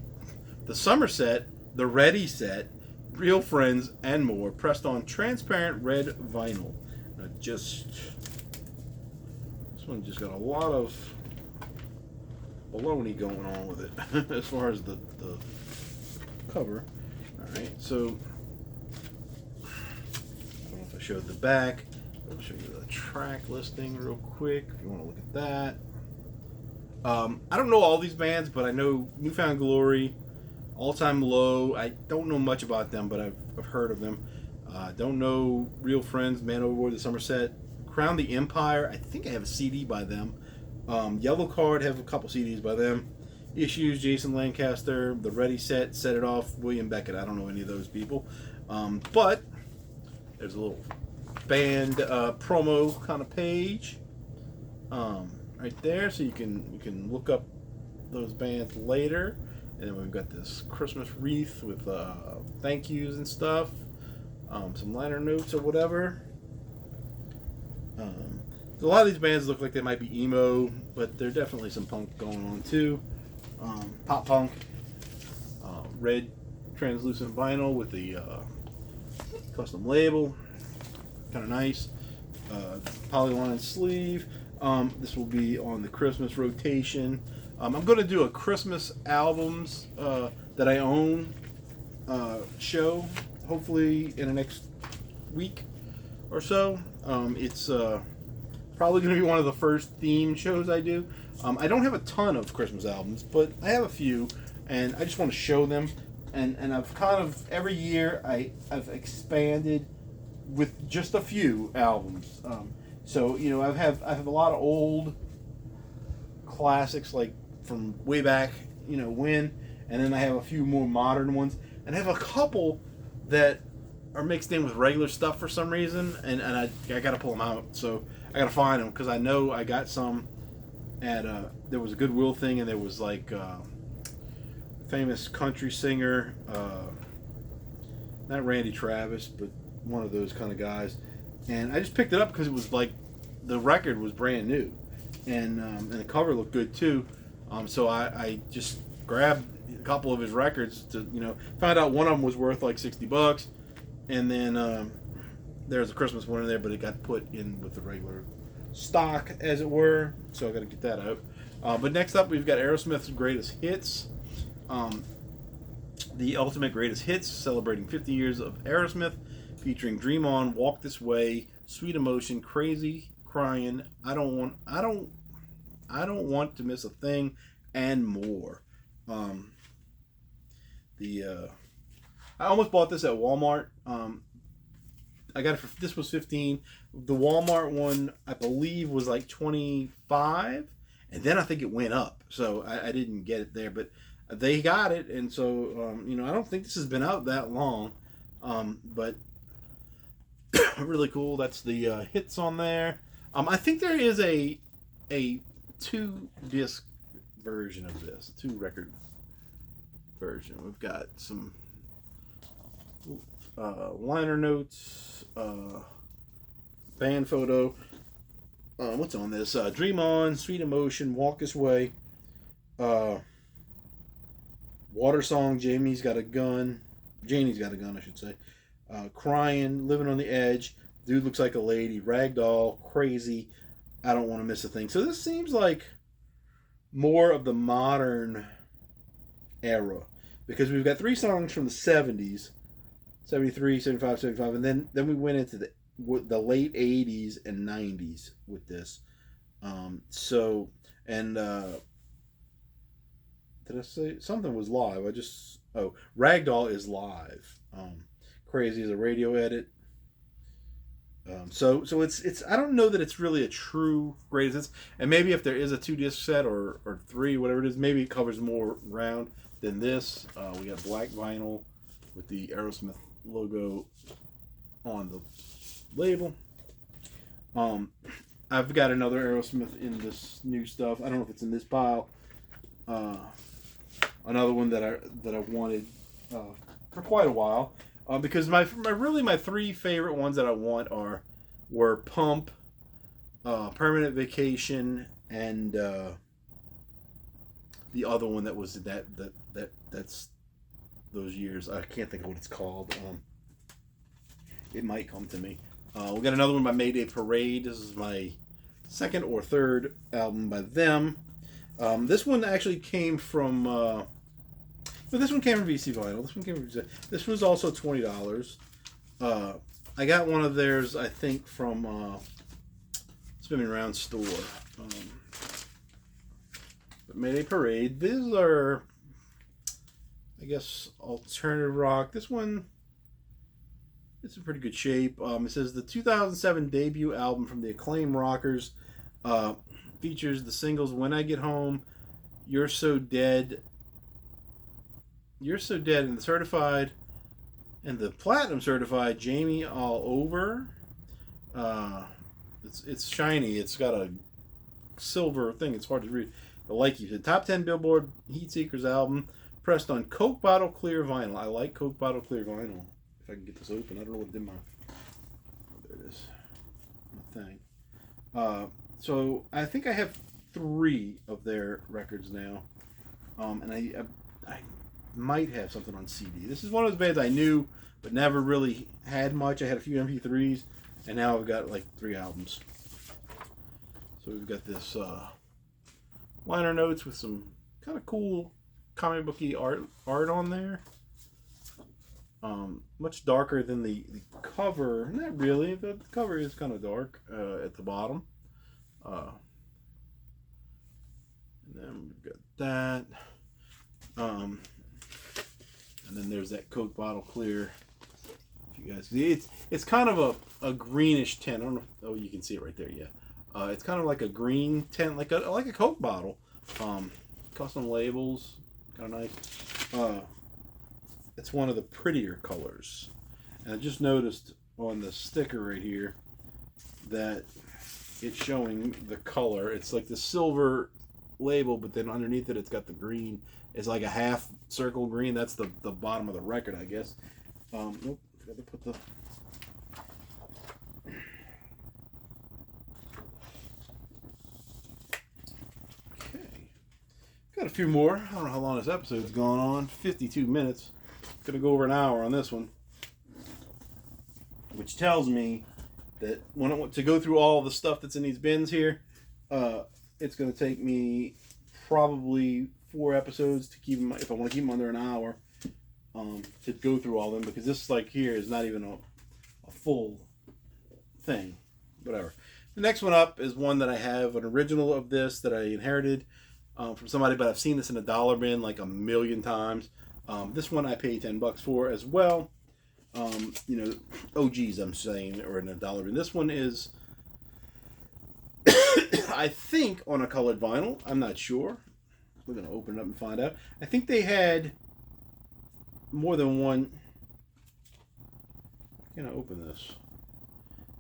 the summer set, the ready set, Real Friends, and more, pressed on transparent red vinyl. This one just got a lot of baloney going on with it as far as the cover. All right, so I don't know if I showed the back. I'll show you the track listing real quick if you want to look at that. I don't know all these bands, but I know Newfound Glory, All Time Low. I don't know much about them, but I've heard of them. Don't know Real Friends, Man Overboard, The Somerset, Crown the Empire. I think I have a CD by them. Yellow Card, have a couple CDs by them. Issues, Jason Lancaster, The Ready Set, Set It Off, William Beckett. I don't know any of those people. But there's a little band promo kind of page right there, so you can look up those bands later. And then we've got this Christmas wreath with thank yous and stuff, some liner notes or whatever. A lot of these bands look like they might be emo, but there's definitely some punk going on too. Pop punk, red translucent vinyl with the custom label, kind of nice. Polyline sleeve. This will be on the Christmas rotation. I'm going to do a Christmas albums that I own show, hopefully in the next week or so. It's probably going to be one of the first theme shows I do. I don't have a ton of Christmas albums, but I have a few, and I just want to show them. And I've kind of, every year, I've expanded with just a few albums. So, you know, I have a lot of old classics, like from way back, you know, when, and then I have a few more modern ones, and I have a couple that are mixed in with regular stuff for some reason, and I got to pull them out. So I got to find them, because I know I got some at, there was a Goodwill thing, and there was like famous country singer, not Randy Travis, but one of those kind of guys. And I just picked it up because it was like the record was brand new, and the cover looked good too. So I just grabbed a couple of his records to, you know, found out one of them was worth like $60, and then there's a Christmas one in there, but it got put in with the regular stock, as it were. So I got to get that out. But next up, we've got Aerosmith's Greatest Hits. The Ultimate Greatest Hits, celebrating 50 years of Aerosmith, featuring Dream On, Walk This Way, Sweet Emotion, Crazy, Crying, I don't want to miss a thing, and more. I almost bought this at Walmart. I got it for, this was $15. The Walmart one, I believe, was like $25, and then I think it went up, so I didn't get it there, but they got it, and so you know, I don't think this has been out that long, but really cool. That's the hits on there. I think there is a 2-disc version of this, 2-record version. We've got some liner notes, band photo. What's on this? Dream On, Sweet Emotion, Walk This Way, Water Song, Janie's Got a Gun, I should say. Crying, Living on the Edge, Dude Looks Like a Lady, Ragdoll, Crazy, I Don't Want to Miss a Thing. So this seems like more of the modern era, because we've got 3 songs from the 70s, 73, 75, 75, and then we went into the late 80s and 90s with this. Did I say something was live? Ragdoll is live. Crazy is a radio edit. So it's I don't know that it's really a true greatest hits, and maybe if there is a 2-disc set or 3, whatever it is, maybe it covers more ground than this. We got black vinyl with the Aerosmith logo on the label. I've got another Aerosmith in this new stuff. I don't know if it's in this pile. Another one that I wanted for quite a while. Because my 3 favorite ones that I want were Pump, Permanent Vacation, and the other one that was that's those years. I can't think of what it's called. It might come to me. We got another one by Mayday Parade. This is my second or third album by them. This one actually came from. This one came from VC Vinyl. This was also $20. I got one of theirs, I think, from Spinning Around store. But Mayday Parade. These are, I guess, alternative rock. This one, it's in pretty good shape. It says the 2007 debut album from the acclaimed rockers features the singles "When I Get Home," "You're So Dead," and the certified and the platinum certified "Jamie All Over." It's shiny. It's got a silver thing. It's hard to read. The like you said, top 10 Billboard Heat Seekers album, pressed on Coke Bottle Clear vinyl. I like Coke Bottle Clear vinyl. If I can get this open, I don't know what it did. There it is. Thing. So I think I have 3 of their records now, and I might have something on CD. This is one of those bands I knew but never really had much. I had a few MP3s, and now I've got like 3 albums. So we've got this liner notes with some kind of cool comic booky art on there. Much darker than the cover. Not really. The cover is kind of dark at the bottom. And then we've got that. And then there's that Coke Bottle Clear. If you guys see, it's kind of a greenish tint. I don't know. Oh, you can see it right there. Yeah. It's kind of like a green tint, like a Coke bottle. Custom labels, kind of nice. It's one of the prettier colors. And I just noticed on the sticker right here that it's showing the color. It's like the silver label, but then underneath it, it's got the green. It's like a half circle green. That's the bottom of the record, I guess. Nope, forgot to put the... Okay. Got a few more. I don't know how long this episode's gone on. 52 minutes. Gonna go over an hour on this one. Which tells me that when I want to go through all the stuff that's in these bins here, it's going to take me probably 4 episodes to keep them, if I want to keep them under an hour, to go through all of them, because this like here is not even a full thing. Whatever. The next one up is one that I have, an original of this that I inherited from somebody, but I've seen this in a dollar bin like a million times. This one I paid $10 for as well. OGs I'm saying, or in a dollar bin. This one is, I think, on a colored vinyl. I'm not sure. We're going to open it up and find out. I think they had more than one. Can I open this?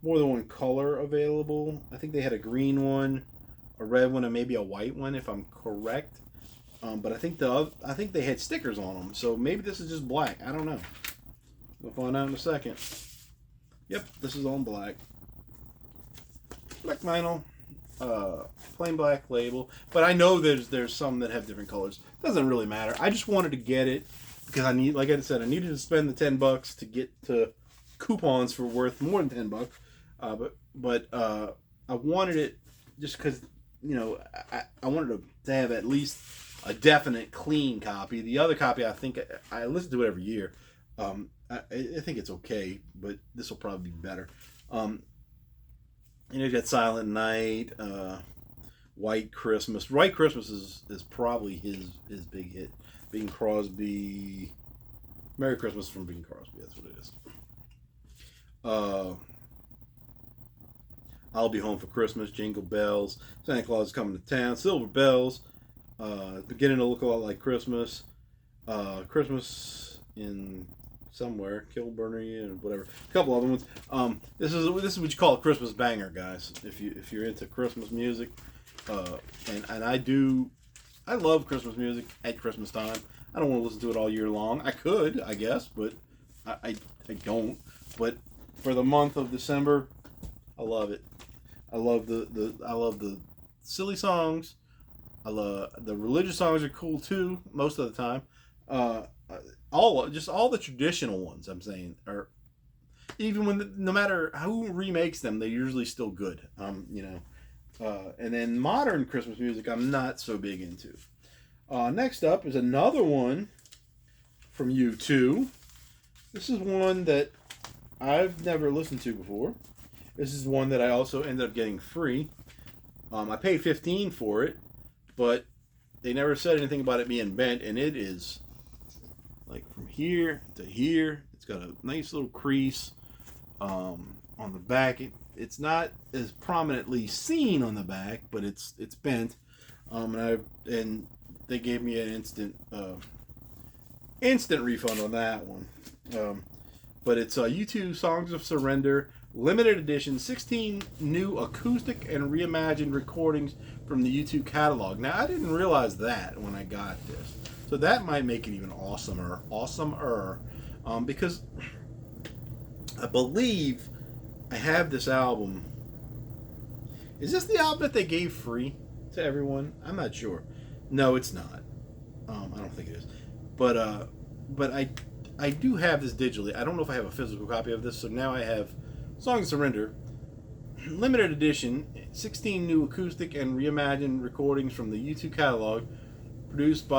More than one color available. I think they had a green one, a red one, and maybe a white one, if I'm correct. But I think they had stickers on them. So maybe this is just black. I don't know. We'll find out in a second. Yep, this is on black. Black vinyl. Plain black label. But I know there's some that have different colors. Doesn't really matter. I just wanted to get it because like I said, I needed to spend the $10 to get to coupons for worth more than $10. But I wanted it just because, I wanted to have at least a definite clean copy. The other copy, I think I listen to it every year. I think it's okay, but this will probably be better. You've got Silent Night, White Christmas. White Christmas is probably his big hit. Bing Crosby. Merry Christmas from Bing Crosby. That's what it is. I'll Be Home for Christmas. Jingle Bells. Santa Claus is Coming to Town. Silver Bells. Beginning to Look a Lot Like Christmas. Christmas in somewhere, Kilburn and whatever. A couple other ones. This is what you call a Christmas banger, guys. If you're into Christmas music, and I love Christmas music at Christmas time. I don't want to listen to it all year long. I could, I guess, but I don't. But for the month of December, I love it. I love the silly songs. I love the religious songs are cool too most of the time. Uh, all the traditional ones I'm saying are even when no matter who remakes them, they're usually still good. And then modern Christmas music I'm not so big into. Next up is another one from U2. This is one that I've never listened to before. This is one that I also ended up getting free. I paid $15 for it, but they never said anything about it being bent, and it is like from here to here. It's got a nice little crease on the back. It's not as prominently seen on the back, but it's bent. And they gave me an instant refund on that one. But it's U2 Songs of Surrender limited edition, 16 new acoustic and reimagined recordings from the U2 catalog. Now I didn't realize that when I got this, so that might make it even awesomer, because I believe I have this album. Is this the album that they gave free to everyone? I'm not sure. No, it's not. I don't think it is. But I do have this digitally. I don't know if I have a physical copy of this. So now I have Song of Surrender, limited edition, 16 new acoustic and reimagined recordings from the U2 catalog, produced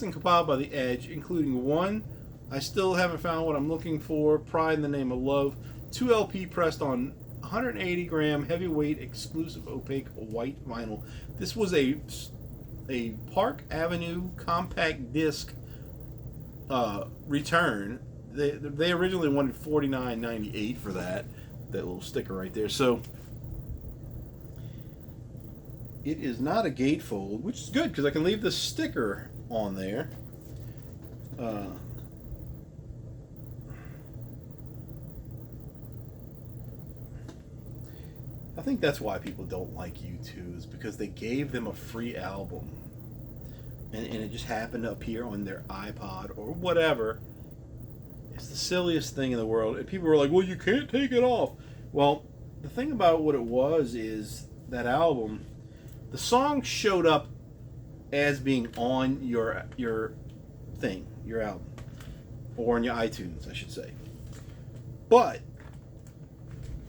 and compiled by The Edge, including one, I Still Haven't Found What I'm Looking For, Pride in the Name of Love, 2 LP pressed on 180 gram heavyweight exclusive opaque white vinyl. This was a Park Avenue compact disc return. They originally wanted $49.98 for that little sticker right there. So it is not a gatefold, which is good because I can leave the sticker on there. I think that's why people don't like U2 is because they gave them a free album and it just happened to appear on their iPod or whatever. It's the silliest thing in the world. And people were like, well, you can't take it off. Well, the thing about what it was is that album, the song showed up as being on your thing, your album, or on your iTunes, I should say. But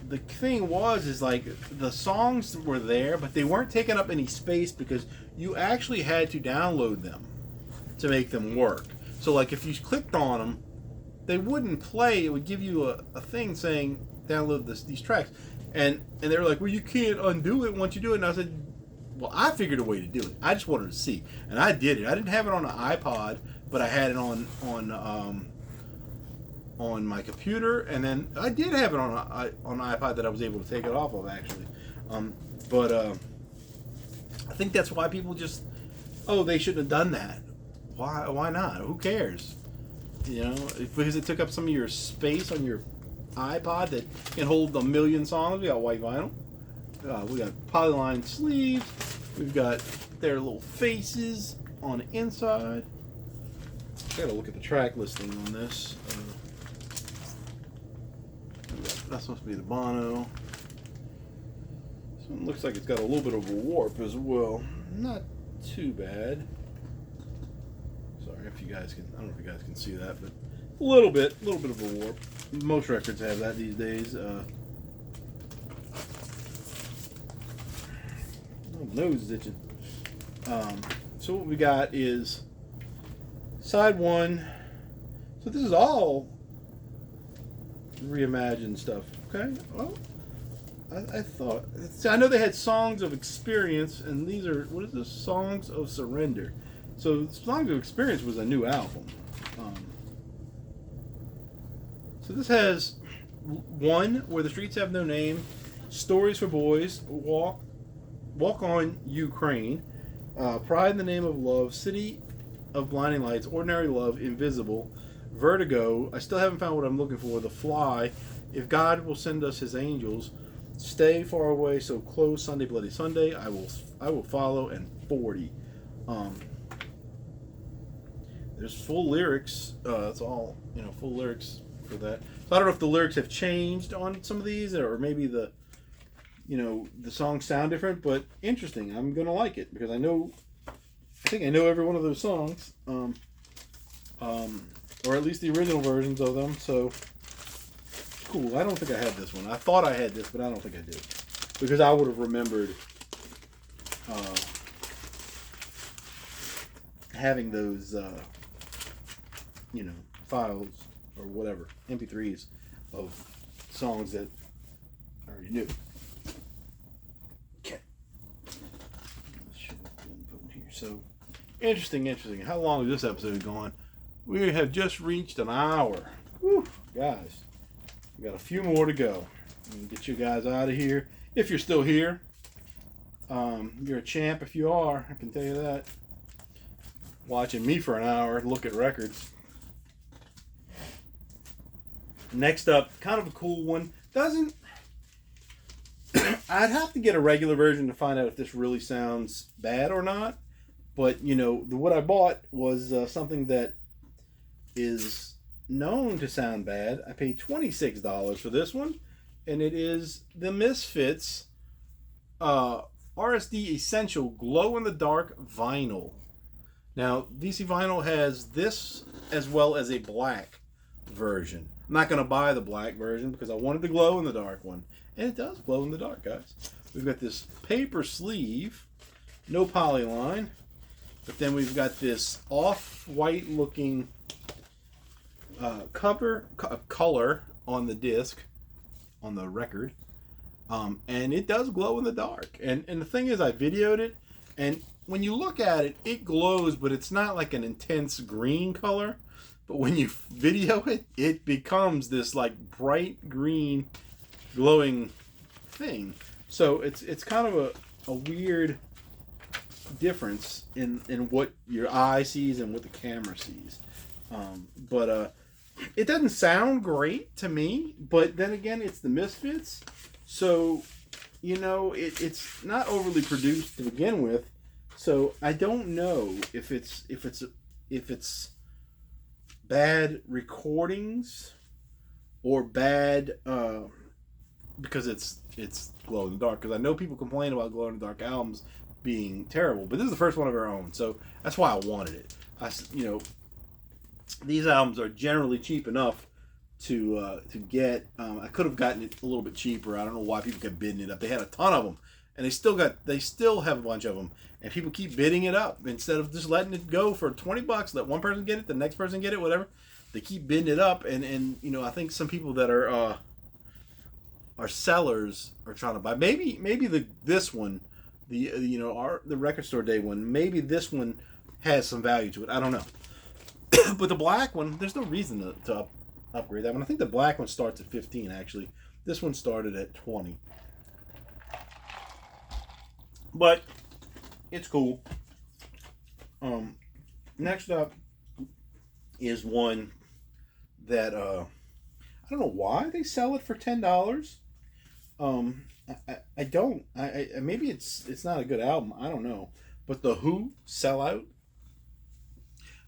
the thing is like the songs were there, but they weren't taking up any space because you actually had to download them to make them work. So like if you clicked on them, they wouldn't play. It would give you a thing saying download these tracks, and they were like, well, you can't undo it once you do it. And I said, well, I figured a way to do it. I just wanted to see, and I did it. I didn't have it on an iPod, but I had it on my computer, and then I did have it on an iPod that I was able to take it off of actually. But I think that's why people just, they shouldn't have done that. Why not? Who cares? You know, because it took up some of your space on your iPod that can hold a million songs. We got white vinyl. We got polyline sleeves. We've got their little faces on the inside. I gotta look at the track listing on this. That's supposed to be the Bono. This one looks like it's got a little bit of a warp as well. Not too bad. Sorry if you guys can. I don't know if you guys can see that, but a little bit of a warp. Most records have that these days. Nose is itching. So what we got is side one. So this is all reimagined stuff. Okay. Well, I thought. I know they had Songs of Experience, and these are, what is this? Songs of Surrender. So Songs of Experience was a new album. So this has one, Where the Streets Have No Name, Stories for Boys, Walk on Ukraine, Pride in the Name of Love, City of Blinding Lights, Ordinary Love, Invisible, Vertigo, I Still Haven't Found What I'm Looking For, The Fly, If God Will Send Us His Angels, Stay Far Away So Close, Sunday Bloody Sunday, I Will Follow, and 40. There's full lyrics. It's all, full lyrics for that. So I don't know if the lyrics have changed on some of these, or maybe the the songs sound different, but interesting. I'm gonna like it because I think I know every one of those songs, or at least the original versions of them. So cool. I don't think I had this one. I thought I had this, but I don't think I did because I would have remembered uh, having those, files or whatever MP3s of songs that I already knew. Okay. So interesting. How long is this episode going? We have just reached an hour. Whew, guys, we got a few more to go. I'm gonna get you guys out of here. If you're still here, you're a champ. If you are, I can tell you that. Watching me for an hour look at records. Next up, kind of a cool one. I'd have to get a regular version to find out if this really sounds bad or not. But what I bought was something that is known to sound bad. I paid $26 for this one, and it is the Misfits RSD Essential Glow in the Dark Vinyl. Now, DC Vinyl has this as well as a black version. I'm not going to buy the black version because I wanted the glow in the dark one. And it does glow in the dark, guys. We've got this paper sleeve, no polyline. But then we've got this off-white looking color on the disc, on the record. And it does glow in the dark. And the thing is, I videoed it. And when you look at it, it glows, but it's not like an intense green color. But when you video it, it becomes this like bright green glowing thing. So it's kind of a weird difference in what your eye sees and what the camera sees. But it doesn't sound great to me. But then again, it's the Misfits. So, it's not overly produced to begin with. So I don't know if it's bad recordings or bad because it's glow in the dark. Because I know people complain about glow in the dark albums being terrible, but this is the first one of our own, so that's why I wanted it. These albums are generally cheap enough to get. I could have gotten it a little bit cheaper. I don't know why people kept bidding it up. They had a ton of them, and they still have a bunch of them, and people keep bidding it up instead of just letting it go for $20. Let one person get it, the next person get it, whatever. They keep bidding it up, and I think some people that are sellers are trying to buy. Maybe this one, the record store day one. Maybe this one has some value to it. I don't know. But the black one, there's no reason to upgrade that one. I think the black one starts at 15 actually. This one started at 20. But it's cool. Next up is one that I don't know why they sell it for $10. I don't. Maybe it's not a good album. I don't know. But the Who Sellout.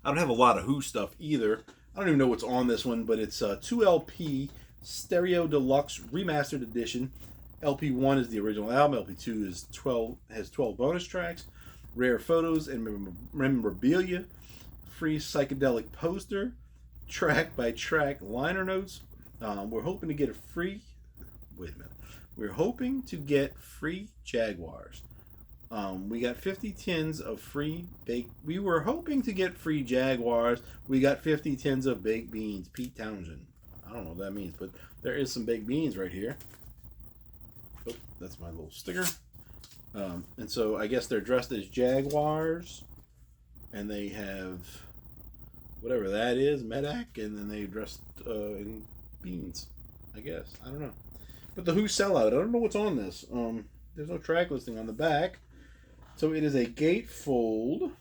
I don't have a lot of Who stuff either. I don't even know what's on this one, but it's a 2LP Stereo Deluxe Remastered Edition. LP1 is the original album. LP2 has 12 bonus tracks, rare photos and memorabilia, free psychedelic poster, track by track liner notes. We're hoping to get free Jaguars. We got 50 tins of free baked. We were hoping to get free Jaguars. We got 50 tins of baked beans. Pete Townsend. I don't know what that means, but there is some baked beans right here. Oh, that's my little sticker. And so I guess they're dressed as Jaguars, and they have whatever that is, Medak, and then they dressed in beans. I guess I don't know. But the Who Sellout. I don't know what's on this. There's no track listing on the back. So it is a gatefold,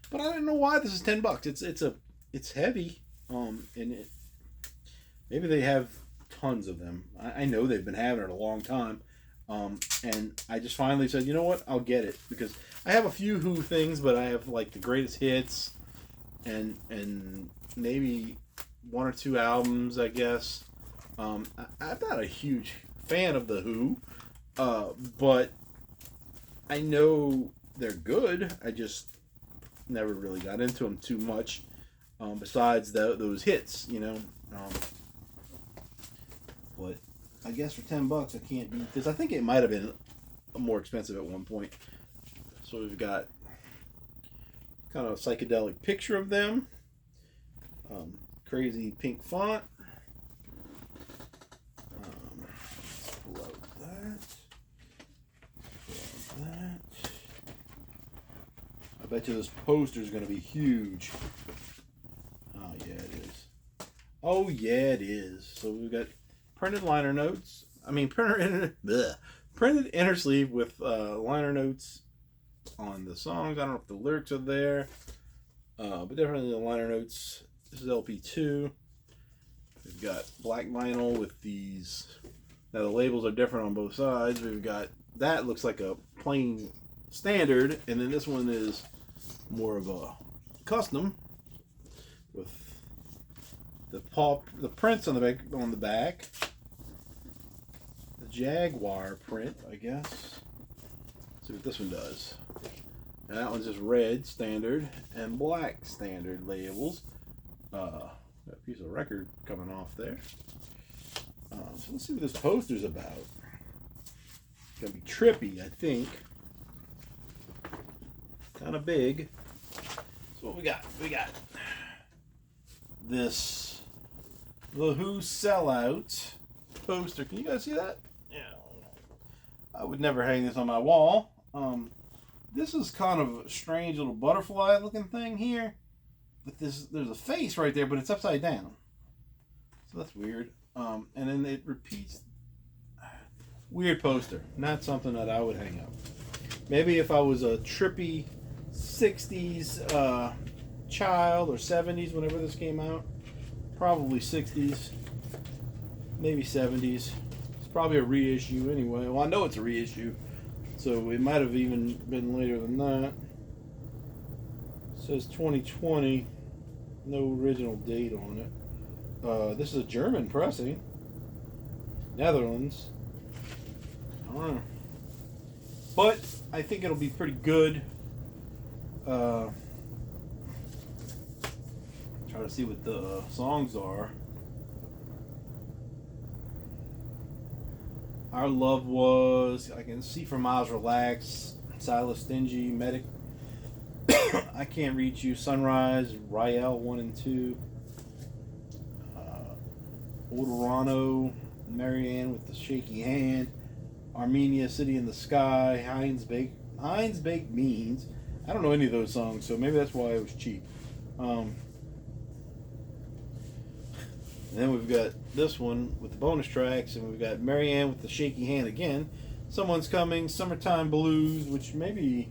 but I don't know why this is $10. It's heavy, and maybe they have tons of them. I know they've been having it a long time, and I just finally said, you know what, I'll get it because I have a few Who things, but I have like the greatest hits, and maybe one or two albums, I guess. I'm not a huge fan of the Who. But I know they're good. I just never really got into them too much. Besides those hits, But I guess for $10, I can't beat this. I think it might have been more expensive at one point. So we've got kind of a psychedelic picture of them. Crazy pink font. Let's pull out that. Pull out that. I bet you this poster is going to be huge. Oh, yeah, it is. Oh, yeah, it is. So we've got printed liner notes. Printed inner sleeve with liner notes on the songs. I don't know if the lyrics are there, but definitely the liner notes. This is LP2. We've got black vinyl with these. Now the labels are different on both sides. We've got that looks like a plain standard, and then this one is more of a custom with the prints on the back. The Jaguar print, I guess. Let's see what this one does. And that one's just red standard and black standard labels. Got a piece of record coming off there. So let's see what this poster's about. It's gonna be trippy, I think. Kind of big. So what we got? We got this The Who Sellout poster. Can you guys see that? Yeah. I would never hang this on my wall. This is kind of a strange little butterfly looking thing here. But there's a face right there, but it's upside down. So that's weird. And then it repeats. Weird poster. Not something that I would hang up. Maybe if I was a trippy 60s child or 70s whenever this came out. Probably 60s. Maybe 70s. It's probably a reissue anyway. Well, I know it's a reissue. So it might have even been later than that. It says 2020. No original date on it. This is a German pressing. Netherlands. I don't know. But I think it'll be pretty good. Try to see what the songs are. Our Love Was, I Can See from Miles Relax, Silas Stingy, Medic, I Can't Reach You, Sunrise, Rael 1 and 2, Odorano, Marianne with the Shaky Hand, Armenia, City in the Sky, Heinz Baked Beans. I don't know any of those songs, so maybe that's why it was cheap. And then we've got this one with the bonus tracks, and we've got Marianne with the Shaky Hand again. Someone's Coming, Summertime Blues, which maybe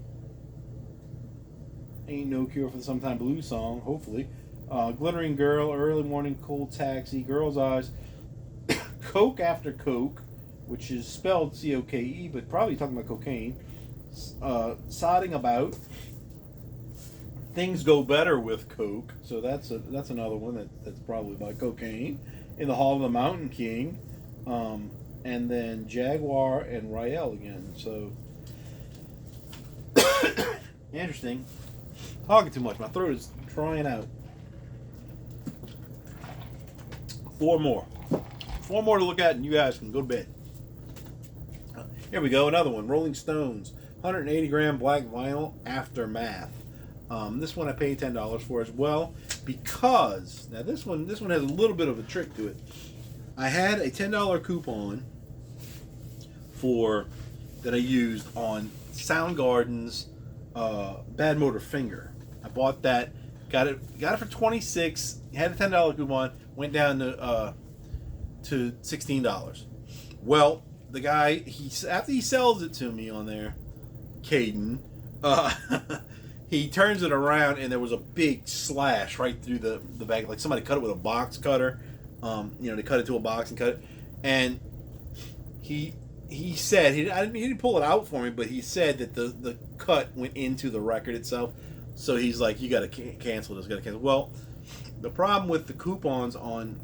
ain't no cure for the Summertime Blues song, hopefully. Glittering Girl, Early Morning Cold Taxi, Girl's Eyes, Coke After Coke, which is spelled C-O-K-E, but probably talking about cocaine. Sodding About, Things Go Better with Coke, so that's another one that's probably about cocaine. In the Hall of the Mountain King, and then Jaguar and Rael again. So interesting. Talking too much. My throat is drying out. Four more to look at, and you guys can go to bed. Here we go. Another one. Rolling Stones, 180 gram black vinyl, Aftermath. This one I paid $10 for as well, because now this one has a little bit of a trick to it. I had a $10 coupon that I used on Soundgarden's Bad Motor Finger. I bought that, got it for $26. Had a $10 coupon, went down to $16. Well, the guy after he sells it to me on there, Caden. He turns it around, and there was a big slash right through the back, like somebody cut it with a box cutter. They cut it to a box and cut it. And he said he didn't pull it out for me, but he said that the cut went into the record itself. So he's like, you got to cancel this. Got to cancel. Well, the problem with the coupons on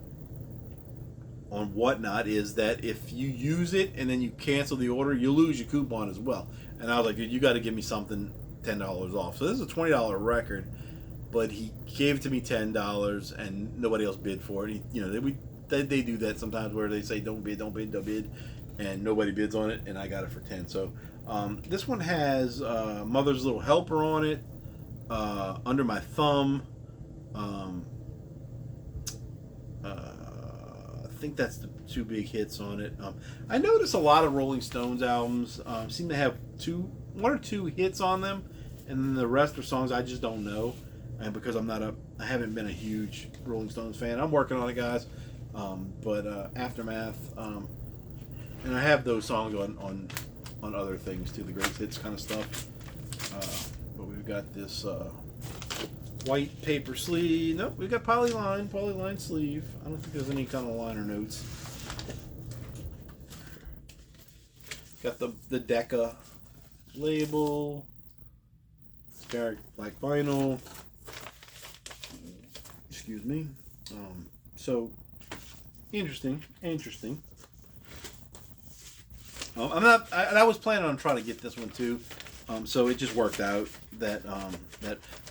on Whatnot is that if you use it and then you cancel the order, you lose your coupon as well. And I was like, dude, you got to give me something $10 off. So this is a $20 record, but he gave it to me $10, and nobody else bid for it. They do that sometimes where they say don't bid, and nobody bids on it, and I got it for 10. So this one has Mother's Little Helper on it, Under My Thumb. I think that's the two big hits on it. I notice a lot of Rolling Stones albums seem to have one or two hits on them, and then the rest are songs I just don't know. And because I haven't been a huge Rolling Stones fan. I'm working on it, guys. But Aftermath, and I have those songs on other things too, the greatest hits kind of stuff. But we've got this white paper sleeve. Nope, we've got polyline sleeve. I don't think there's any kind of liner notes. Got the Decca label. Spheric black vinyl. Excuse me. So interesting. I was planning on trying to get this one too. So it just worked out that.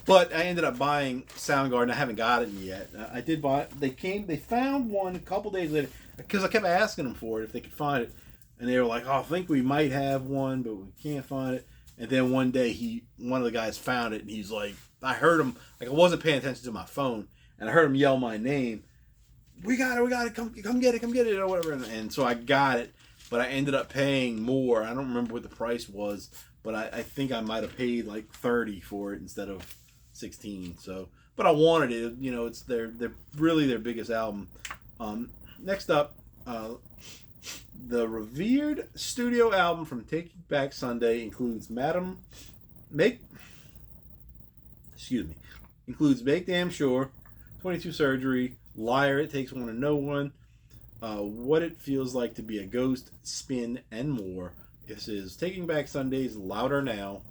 But I ended up buying Soundgarden. I haven't got it yet. I did buy it. They found one a couple days later because I kept asking them for it if they could find it, and they were like, "Oh, I think we might have one, but we can't find it." And then one day one of the guys found it, and he's like, I heard him, like I wasn't paying attention to my phone, and I heard him yell my name. We got it, come get it, or whatever. And so I got it, but I ended up paying more. I don't remember what the price was, but I think I might have paid like $30 for it instead of $16. So, but I wanted it. It's their biggest album. Next up, the revered studio album from Taking Back Sunday includes Make Damn Sure, 22 Surgery, Liar, It Takes One to Know One, What It Feels Like to Be a Ghost, Spin, and more. This is Taking Back Sunday's Louder Now.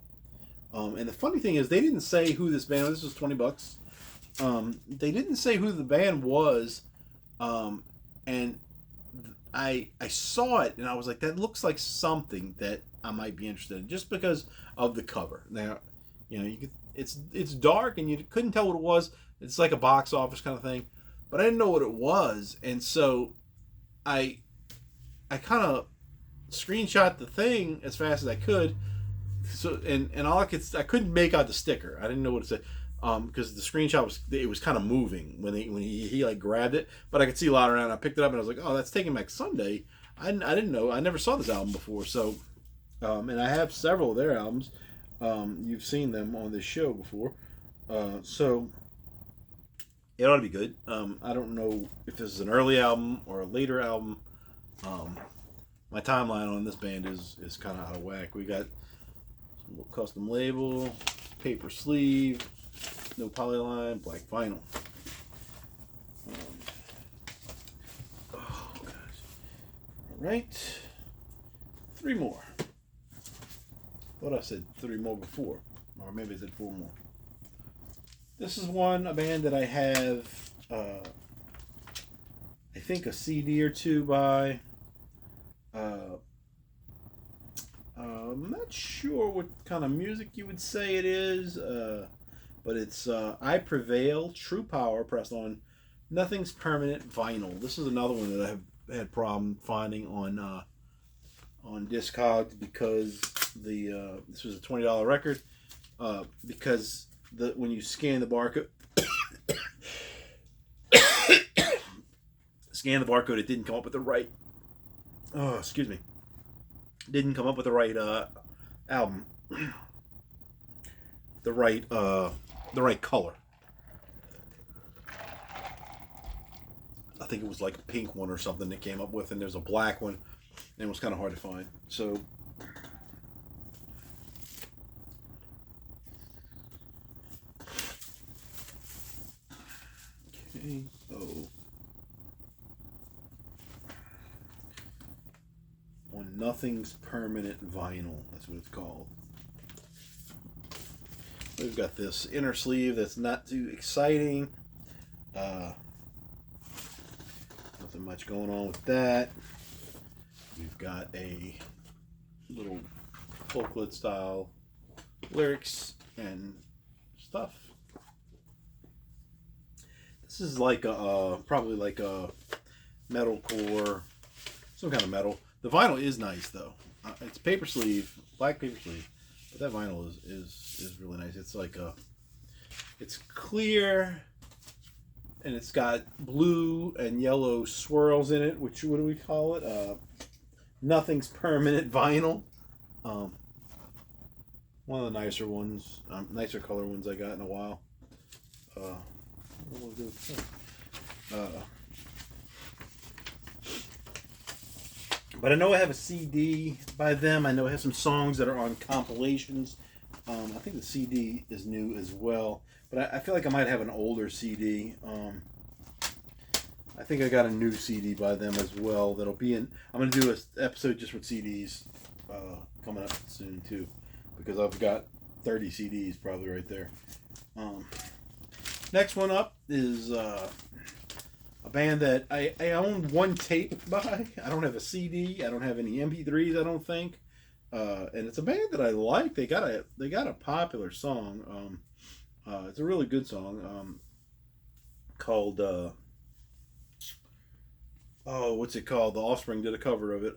And the funny thing is, they didn't say who this band was. This was $20. They didn't say who the band was. And I saw it, and I was like, that looks like something that I might be interested in, just because of the cover. Now, it's dark, and you couldn't tell what it was. It's like a box office kind of thing, but I didn't know what it was, and so I kind of screenshot the thing as fast as I could. So and all I couldn't make out the sticker. I didn't know what it said. Because the screenshot was kind of moving when he like grabbed it, but I could see Louder Now, and I picked it up, and I was like, oh, that's Taking Back Sunday. I didn't know. I never saw this album before, so and I have several of their albums. You've seen them on this show before, so it ought to be good. I don't know if this is an early album or a later album. My timeline on this band is kind of out of whack. We got some custom label, paper sleeve. No polyline, black vinyl. Oh, gosh. All right. 3 more. Thought I said 3 more before. Or maybe I said 4 more. This is a band that I have, I think a CD or 2 by. I'm not sure what kind of music you would say it is. But it's I Prevail, True Power, pressed on Nothing's Permanent vinyl. This is another one that I have had problem finding on Discogs because this was a $20 record because when you scan the barcode it didn't come up with the right didn't come up with the right album the right color. I think it was like a pink one or something that came up with, and there's a black one, and it was kind of hard to find. So okay, on Nothing's Permanent vinyl, that's what it's called. We've got this inner sleeve that's not too exciting. Nothing Nothing much going on with that. We've got a little folklet style lyrics and stuff. This is like a probably like a metalcore, some kind of metal. The vinyl is nice though. It's paper sleeve, black paper sleeve, but that vinyl is really nice. It's like it's clear, and it's got blue and yellow swirls in it. Which, what do we call it? Nothing's permanent vinyl. One of the nicer ones, nicer color ones I got in a while. But I know I have a CD by them. I know I have some songs that are on compilations. I think the CD is new as well. But I feel like I might have an older CD. I think I got a new CD by them as well. That'll be in. I'm going to do an episode just with CDs coming up soon too, because I've got 30 CDs probably right there. Next one up is a band that I own one tape by. I don't have a CD. I don't have any MP3s. I don't think. And it's a band that I like. They got a popular song. It's a really good song. Called what's it called? The Offspring did a cover of it.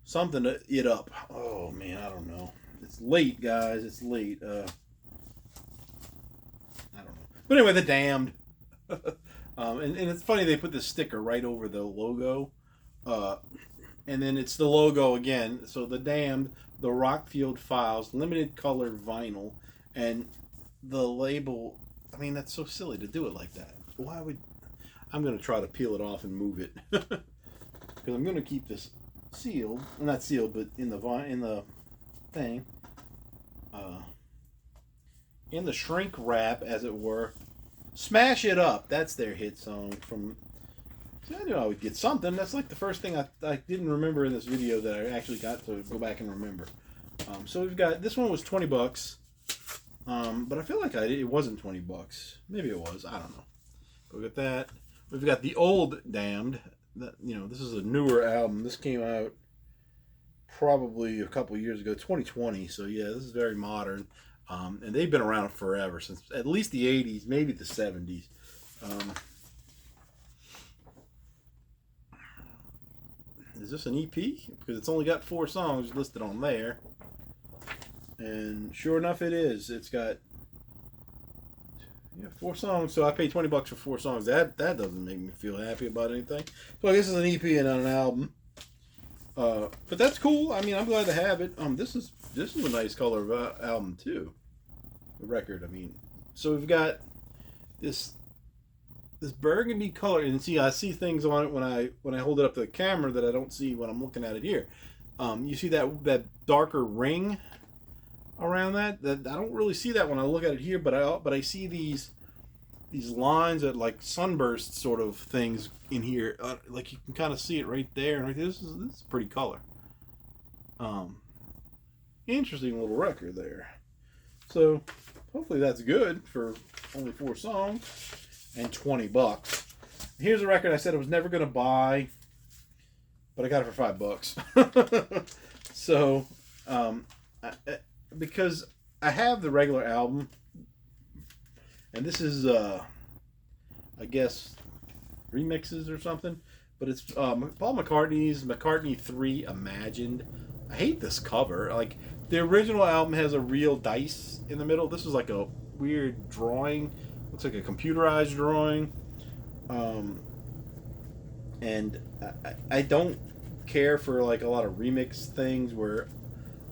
Something to It Up. Oh man, I don't know. It's late, guys. It's late. I don't know. But anyway, The Damned. And it's funny they put this sticker right over the logo. And then it's the logo again. So The Damned, the Rockfield Files, limited color vinyl, and the label. I mean, that's so silly to do it like that. Why would? I'm going to try to peel it off and move it because I'm going to keep this sealed. Well, not sealed, but in the thing, in the shrink wrap, as it were. Smash It Up. That's their hit song from. See, I knew I would get something. That's like the first thing I didn't remember in this video that I actually got to go back and remember. So we've got, this one was $20. But I feel like it wasn't $20. Maybe it was. I don't know. But we've got that. We've got The Old Damned. That, this is a newer album. This came out probably a couple years ago, 2020. So yeah, this is very modern. And they've been around forever, since at least the 80s, maybe the 70s. Is this an EP? Because it's only got 4 songs listed on there. And sure enough, it is. It's got 4 songs. So I paid $20 for 4 songs. That doesn't make me feel happy about anything. So I guess it's an EP and not an album. But that's cool. I mean, I'm glad to have it. This is a nice color of album too. The record. I mean, so we've got this burgundy color, and see, I see things on it when I hold it up to the camera that I don't see when I'm looking at it here. You see that darker ring around that I don't really see that when I look at it here, but I see these lines that like sunburst sort of things in here, like you can kind of see it right there, and this is pretty color. Interesting little record there. So hopefully that's good for only 4 songs and $20. Here's a record I said I was never gonna buy, but I got it for $5. So because I have the regular album, and this is I guess remixes or something, but it's Paul McCartney's McCartney 3 Imagined. I hate this cover. Like, the original album has a real dice in the middle. This is like a weird drawing. Looks like a computerized drawing. And I don't care for like a lot of remix things where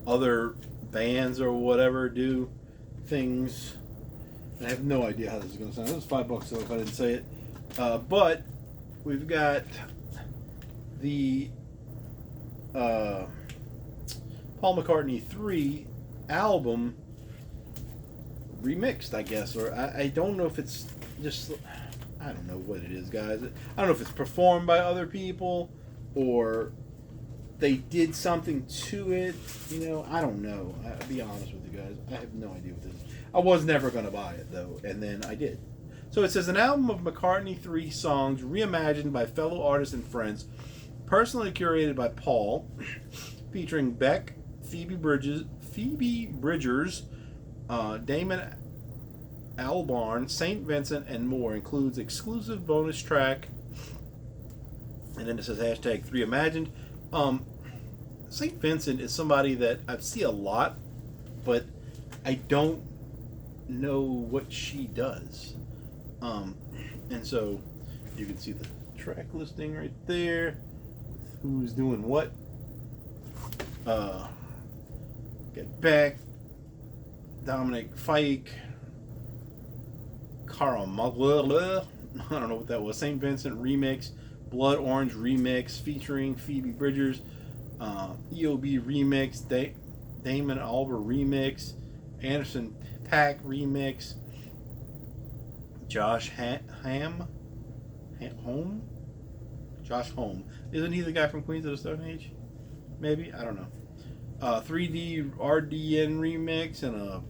other bands or whatever do things. I have no idea how this is going to sound. This is $5 so if I didn't say it. But we've got the Paul McCartney 3 album remixed, I guess, or I don't know if it's just, I don't know what it is, guys. I don't know if it's performed by other people or they did something to it. I don't know. I'll be honest with you guys. I have no idea what this is. I was never going to buy it, though, and then I did. So it says an album of McCartney 3 songs reimagined by fellow artists and friends, personally curated by Paul, featuring Beck, Phoebe Bridgers, Damon Albarn, St. Vincent, and more. Includes exclusive bonus track. And then it says hashtag 3imagined. St. Vincent is somebody that I see a lot, but I don't know what she does. And so you can see the track listing right there. Who's doing what? Get Beck, Dominic Fike, Carl Mugler, I don't know what that was. St. Vincent remix, Blood Orange remix featuring Phoebe Bridgers, EOB remix, Damon Albarn remix, Anderson .Paak remix, Josh Home. Josh Home. Isn't he the guy from Queens of the Stone Age? Maybe? I don't know. 3D RDN remix and a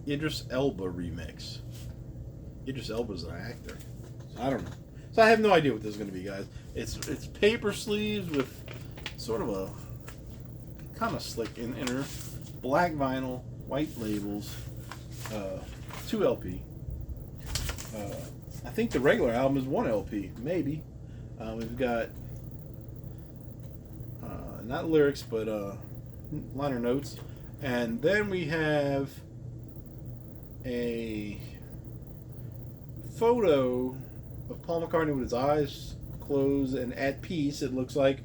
Idris Elba remix. Idris Elba's an actor. So I don't know. So I have no idea what this is going to be, guys. It's paper sleeves with sort of a kind of slick inner, black vinyl, white labels, 2 LP. I think the regular album is 1 LP, maybe. We've got not lyrics, but liner notes, and then we have a photo of Paul McCartney with his eyes closed and at peace, it looks like,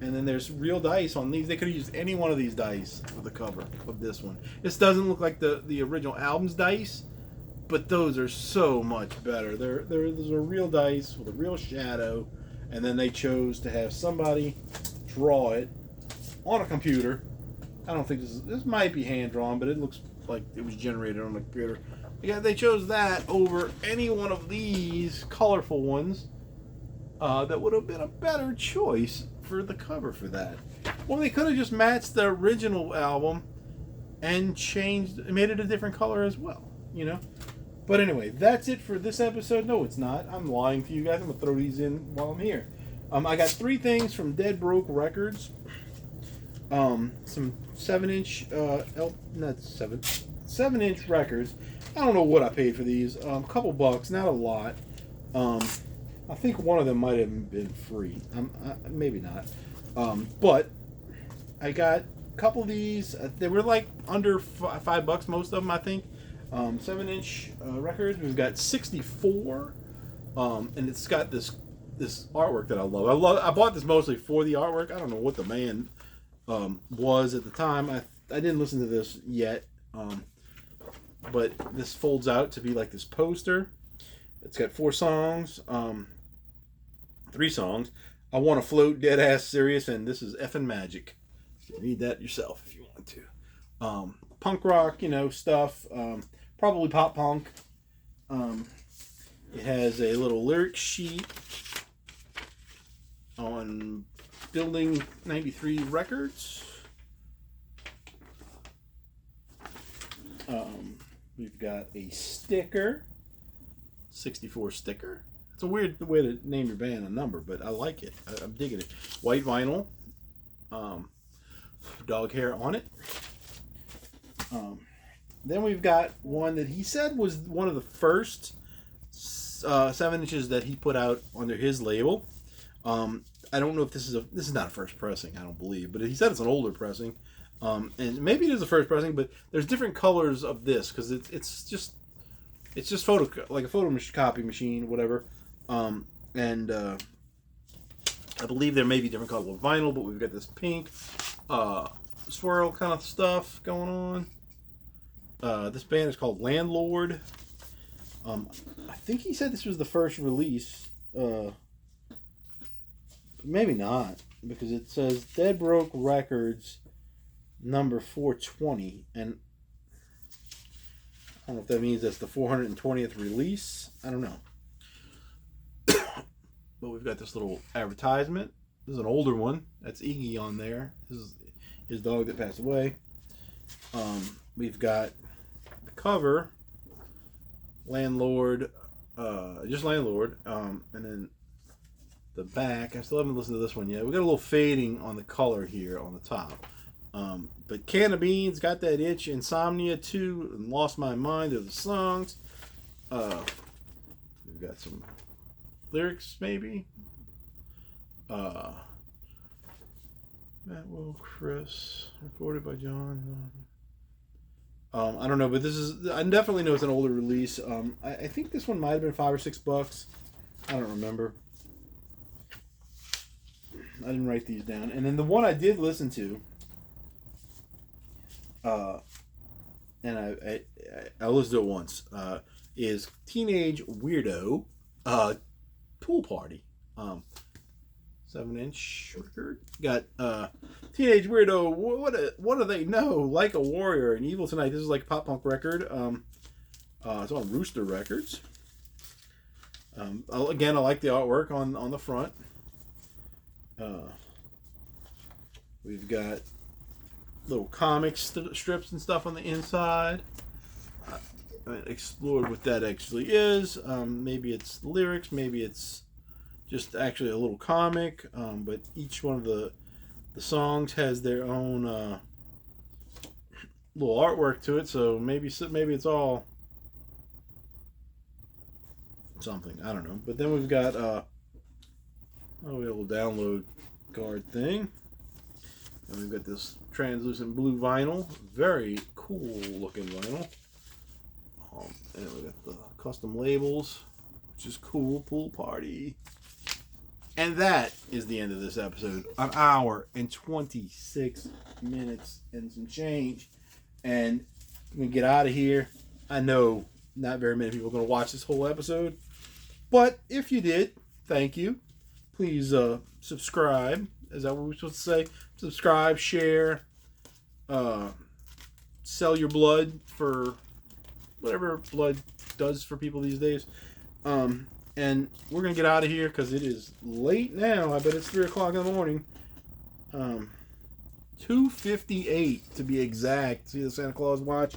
and then there's real dice on these. They could have used any one of these dice for the cover of this one. This doesn't look like the original album's dice, but those are so much better. Those are real dice with a real shadow, and then they chose to have somebody draw it on a computer. I don't think this might be hand drawn, but it looks like it was generated on a computer. Yeah, they chose that over any one of these colorful ones. That would have been a better choice for the cover for that. Well, they could have just matched the original album and made it a different color as well, you know? But anyway, that's it for this episode. No, it's not. I'm lying to you guys. I'm going to throw these in while I'm here. I got 3 things from Dead Broke Records. Some 7-inch, 7-inch records. I don't know what I paid for these. A couple bucks, not a lot. I think one of them might have been free. Maybe not. But I got a couple of these. They were like under $5, most of them, I think. 7-inch records. We've got 64, and it's got this artwork that I love. I bought this mostly for the artwork. I don't know what the band was at the time. I didn't listen to this yet, but this folds out to be like this poster. It's got 4 songs, 3 songs. I Want to Float, Dead Ass Serious, and This Is Effin' Magic. You can read that yourself if you want to. Punk rock, stuff. Probably pop punk. It has a little lyric sheet on Building 93 Records. We've got a sticker. 64 sticker. It's a weird way to name your band a number, but I like it. I'm digging it. White vinyl. Dog hair on it. Then we've got one that he said was one of the first 7 inches that he put out under his label. I don't know if this is not a first pressing, I don't believe, but he said it's an older pressing. And maybe it is a first pressing, but there's different colors of this because it's just like a copy machine, whatever. And I believe there may be different color of vinyl, but we've got this pink swirl kind of stuff going on. This band is called Landlord. I think he said this was the first release. Maybe not, because it says Dead Broke Records number 420, and I don't know if that means that's the 420th release. I don't know. But we've got this little advertisement. This is an older one. That's Iggy on there. This is his dog that passed away. We've got the cover. Landlord just Landlord. And then the back, I still haven't listened to this one yet. We got a little fading on the color here on the top. But Can of Beans, Got That Itch, Insomnia 2, and Lost My Mind are the songs. We've got some lyrics, maybe. Matt Will, Chris, recorded by John. I don't know, but I definitely know it's an older release. I think this one might have been $5 or $6. I don't remember. I didn't write these down. And then the one I did listen to, and I listened to it once, is Teenage Weirdo Pool Party. 7-inch record. Got Teenage Weirdo, what do they know? Like a Warrior and Evil Tonight. This is like a pop punk record. It's on Rooster Records. Again, I like the artwork on the front. We've got little comic strips and stuff on the inside. I explored what that actually is. Maybe it's lyrics, maybe it's just actually a little comic. But each one of the songs has their own little artwork to it. So maybe it's all something. I don't know. But then we've got we have a little download card thing. And we've got this translucent blue vinyl. Very cool looking vinyl. And we got the custom labels, which is cool. Pool Party. And that is the end of this episode. An hour and 26 minutes and some change. And I'm going to get out of here. I know not very many people are going to watch this whole episode. But if you did, thank you. Please subscribe. Is that what we're supposed to say? Subscribe, share, sell your blood for whatever blood does for people these days. And we're going to get out of here because it is late now. I bet it's 3 o'clock in the morning. 2:58 to be exact. See the Santa Claus watch.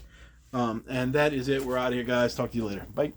And that is it. We're out of here, guys. Talk to you later. Bye.